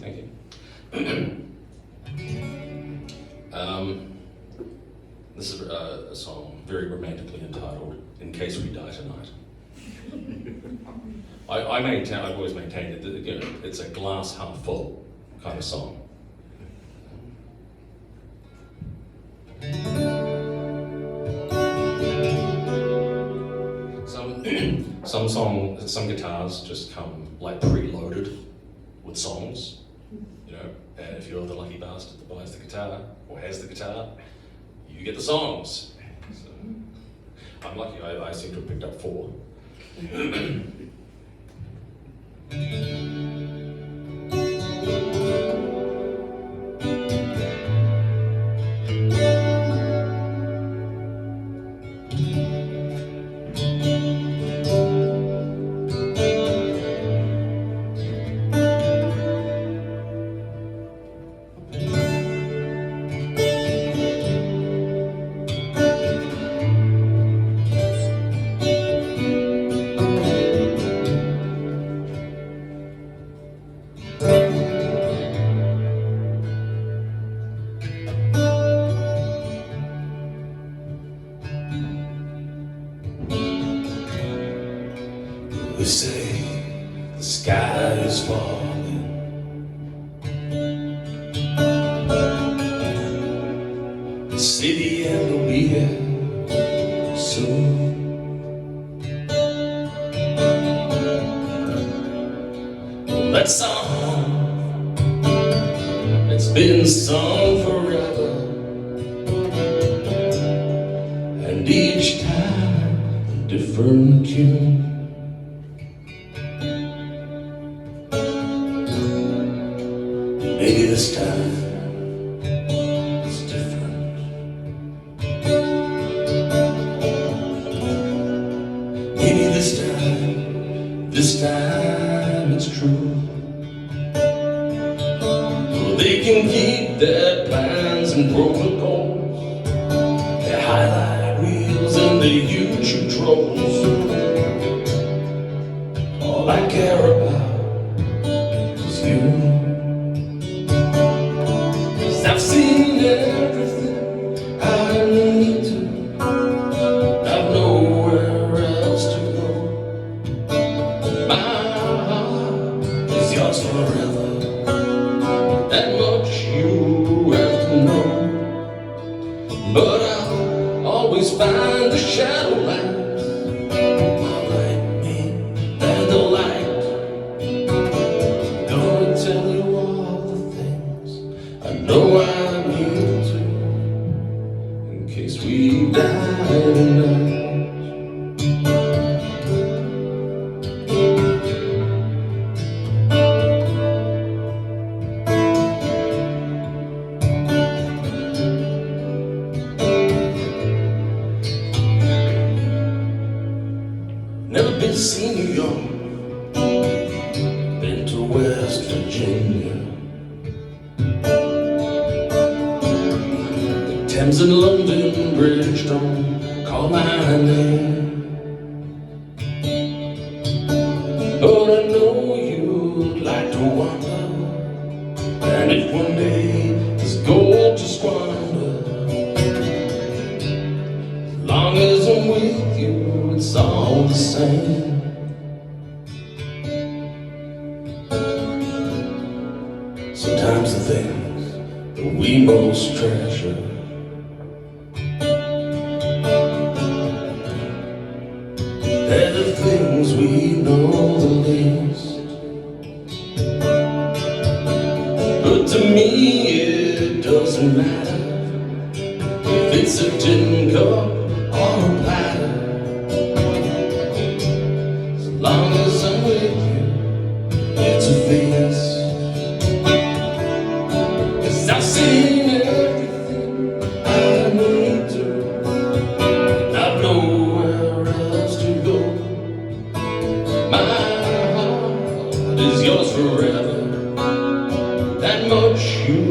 Thank you. This is a song very romantically entitled "In Case We Die Tonight." I've always maintained that it's a glass half full kind of song. Some guitars just come like preloaded with songs, and if you're the lucky bastard that buys the guitar or has the guitar, you get the songs. So, I'm lucky, I seem to have picked up 4. They say the sky is falling. The city end will be here soon. Well, that song, it's been sung forever, and each time a different tune. Maybe this time it's different. Maybe this time it's true. Well, they can keep their plans and protocols, their highlight reels and their YouTube trolls. All I care about is you. I've seen everything I need to. I've nowhere else to go. My heart is yours forever. That much you have to know. But I'll always find the shadow lines. One like me and the light. Gonna tell you all the things I know I need to, in case we die tonight. Never been to see New York, been to West Virginia. Thames and London Bridge don't call my name, but I know you'd like to wander, and if one day there's gold to squander, as long as I'm with you, it's all the same. Sometimes the things that we most treasure, they're the things we know the least. But to me it doesn't matter if it's a tin cup or a platter, as long as I'm with you, it's a feast. 'Cause I've seen everything I need to, I've nowhere else to go. My heart is yours forever. That much you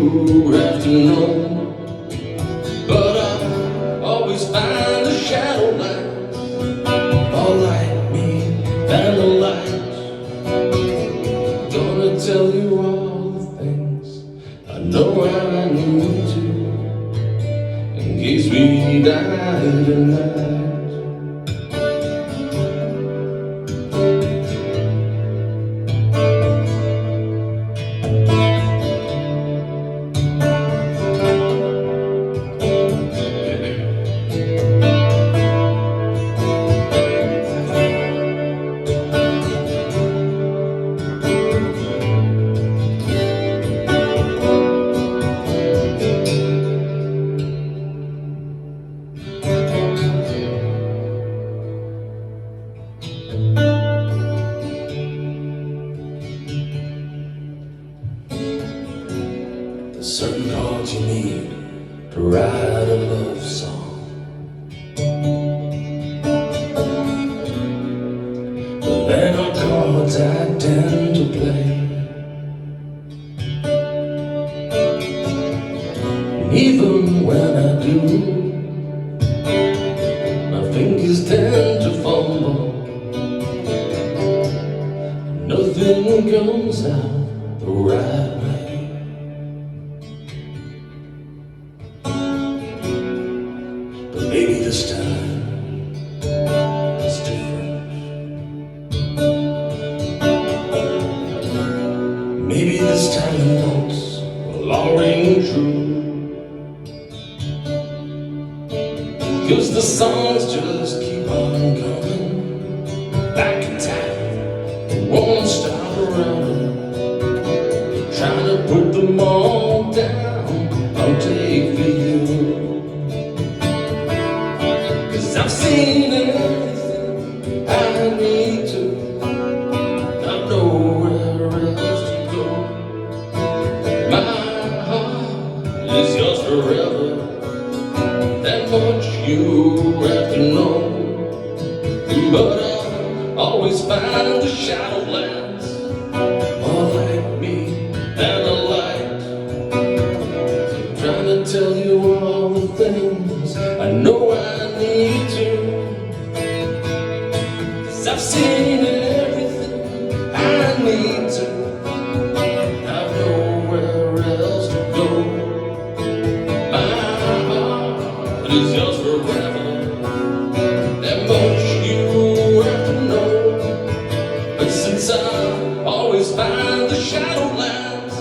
have to know. But I'll always find the shadow lines, all like me and the lights. Gonna tell you all the things I know I need to, in case we die tonight. Certain chords you need to write a love song, but they're not chords I tend to play. And even when I do, my fingers tend to fumble. Nothing comes out the right way. Maybe this time it's different. 'cause the songs just keep on coming. Back in time, won't stop around. Trying to put them all down, I'll take for you. 'Cause I've seen everything I need to. I've nowhere else to go. My heart is yours forever. That much you have to know. But I'll always find the shadowlands more like me than a light. So I'm trying to tell you all the things I know I need to. 'Cause I've seen everything I need to. I've nowhere else to go. My heart is yours forever. That much you have to know. But since I always find the shadowlands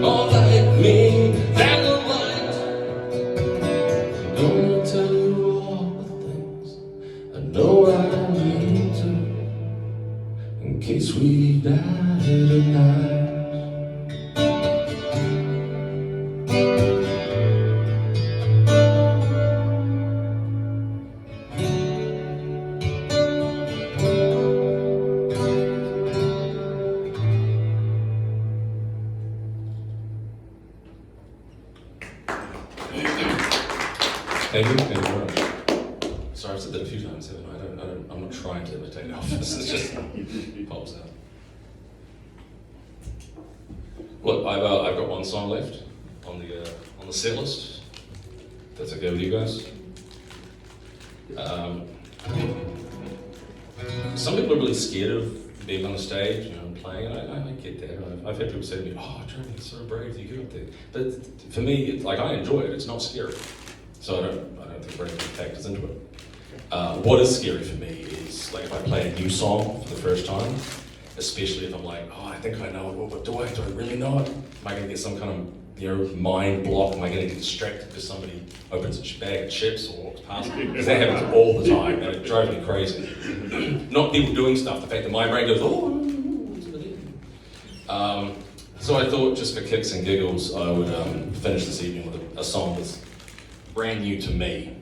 more like me than the light, I'm gonna tell you all the things I know I need to, in case we die tonight. Thank you very much. Sorry, I've said that a few times, haven't I? I'm not trying to imitate Elvis, it just pops out. Look, I've got one song left on the set list. If that's okay with you guys. Some people are really scared of being on the stage, and playing, and I get that. I've had people say to me, "Oh, Jeremy, it's so brave that you go up there." But for me, it's like I enjoy it. It's not scary. So I don't think bravery factors into it. What is scary for me is like if I play a new song for the first time, especially if I'm like, oh, I think I know it, but do I really know it? Am I going to get some kind of mind block? Am I going to get distracted because somebody opens a bag of chips or walks past me? Because that happens all the time, and it drives me crazy. Not people doing stuff, the fact that my brain goes, oh. So I thought just for kicks and giggles, I would finish this evening with a song that's brand new to me.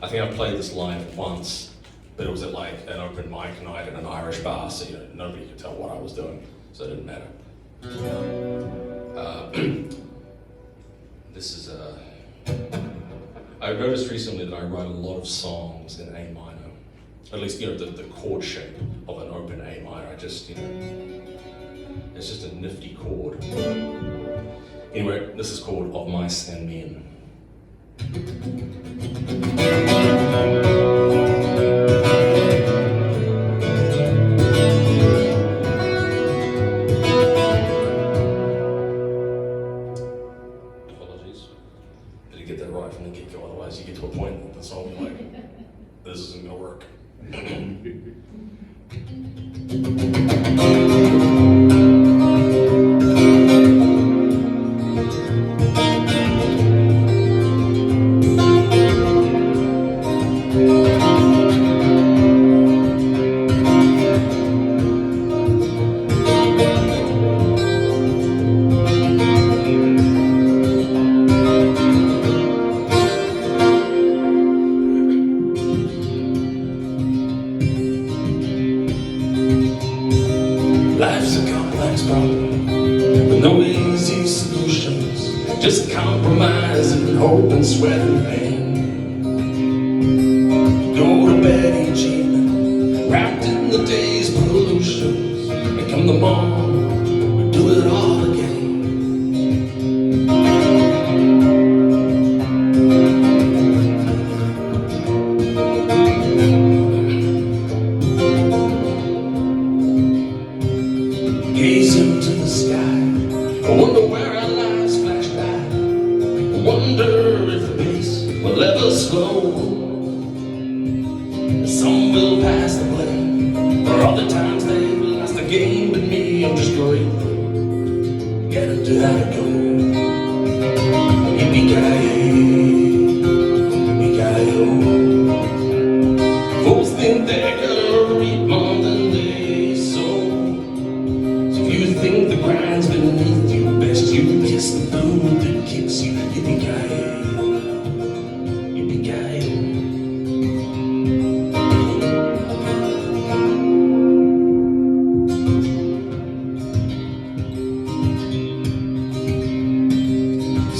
I think I played this line once, but it was at like an open mic night at an Irish bar, so nobody could tell what I was doing, so it didn't matter. This is I noticed recently that I write a lot of songs in A minor, at least the chord shape of an open A minor. I just it's just a nifty chord. Anyway, this is called Of Mice and Men. Apologies. Didn't get that right from the get-go, otherwise you get to a point in the song like, this isn't gonna work. Life's a complex problem with no easy solutions, just compromise and hope and sweat and pain. Go to bed each evening, wrapped in the day's pollutions, and come the morning, we do it all again. Gaze into the sky, I wonder where our lives flash by. I wonder if the pace will ever slow. Some will pass the blame for all the times they've lost the game, but me, I'm just grateful, getting to how to go. Yippee-ki-yay,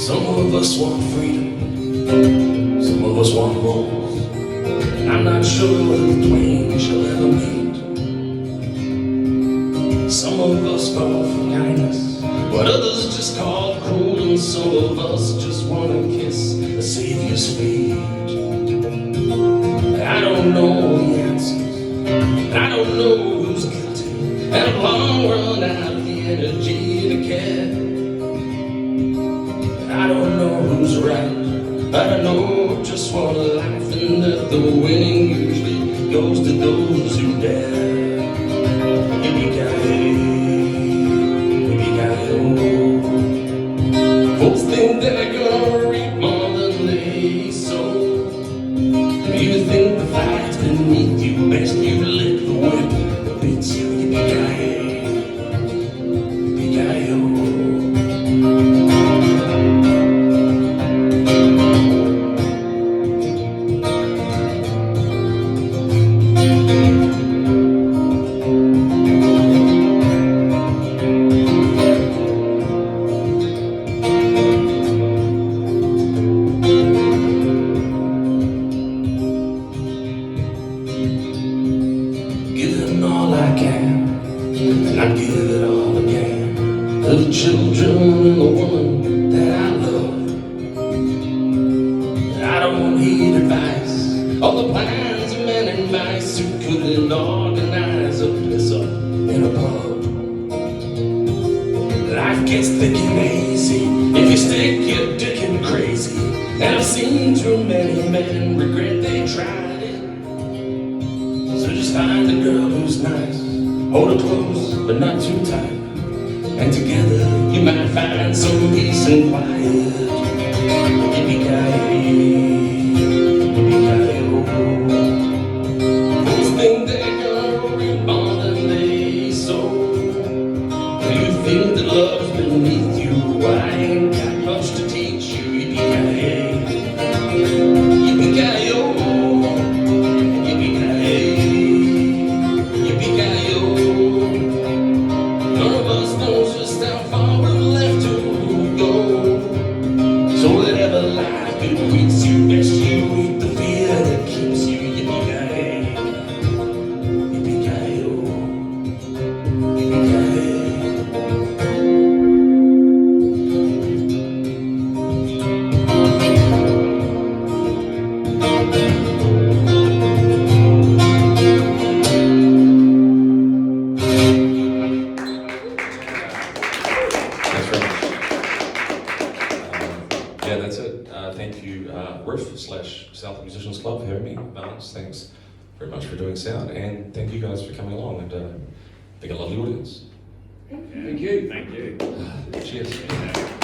Some of us want freedom, some of us want rules. I'm not sure who twain shall ever meet. Some of us call for kindness, but others just call cruel. And some of us just want to kiss the Savior's feet. I don't know the answers, I don't know who's guilty, and I've long run out of the energy to care. I don't know who's right, I don't know just what a life, and that the winning usually goes to those who dare. Yippee-ki-yay, yippee-ki-yo. Folks think they're gonna reap more than they sow. You think the fight's beneath you, best you lick the whip that beats you. Yippee-ki-yay, yippee-ki-yo. Giving all I can, and I give it all again to the children and the woman that I love. I don't need advice, all the plans of men and mice who couldn't organize a piss up in a pub. Life gets thick and hazy if you stick your dick in crazy, and I've seen too many men regret they tried it. So just find a girl who's nice, hold her close but not too tight, and together you might find some peace and quiet. Yippee-ki-yay, yippee-ki-yo. Folks think they're gonna reap more than they sow. You think that love's beneath you, I ain't got much to teach you. Yippee-ki-yay, yippee-ki-yo. None of us knows just how far we're left to go. So whatever life bequeaths you, best you eat the fear that keeps you. Yippee-ki-yay, yippee-ki-yo, yippee-ki-yay. Thanks very much. Yeah, that's it. Thank you, RIFF/South Musicians Club, for having me. Valence, thanks very much for doing sound, and thank you guys for coming along and being a lovely audience. Thank you. Cheers.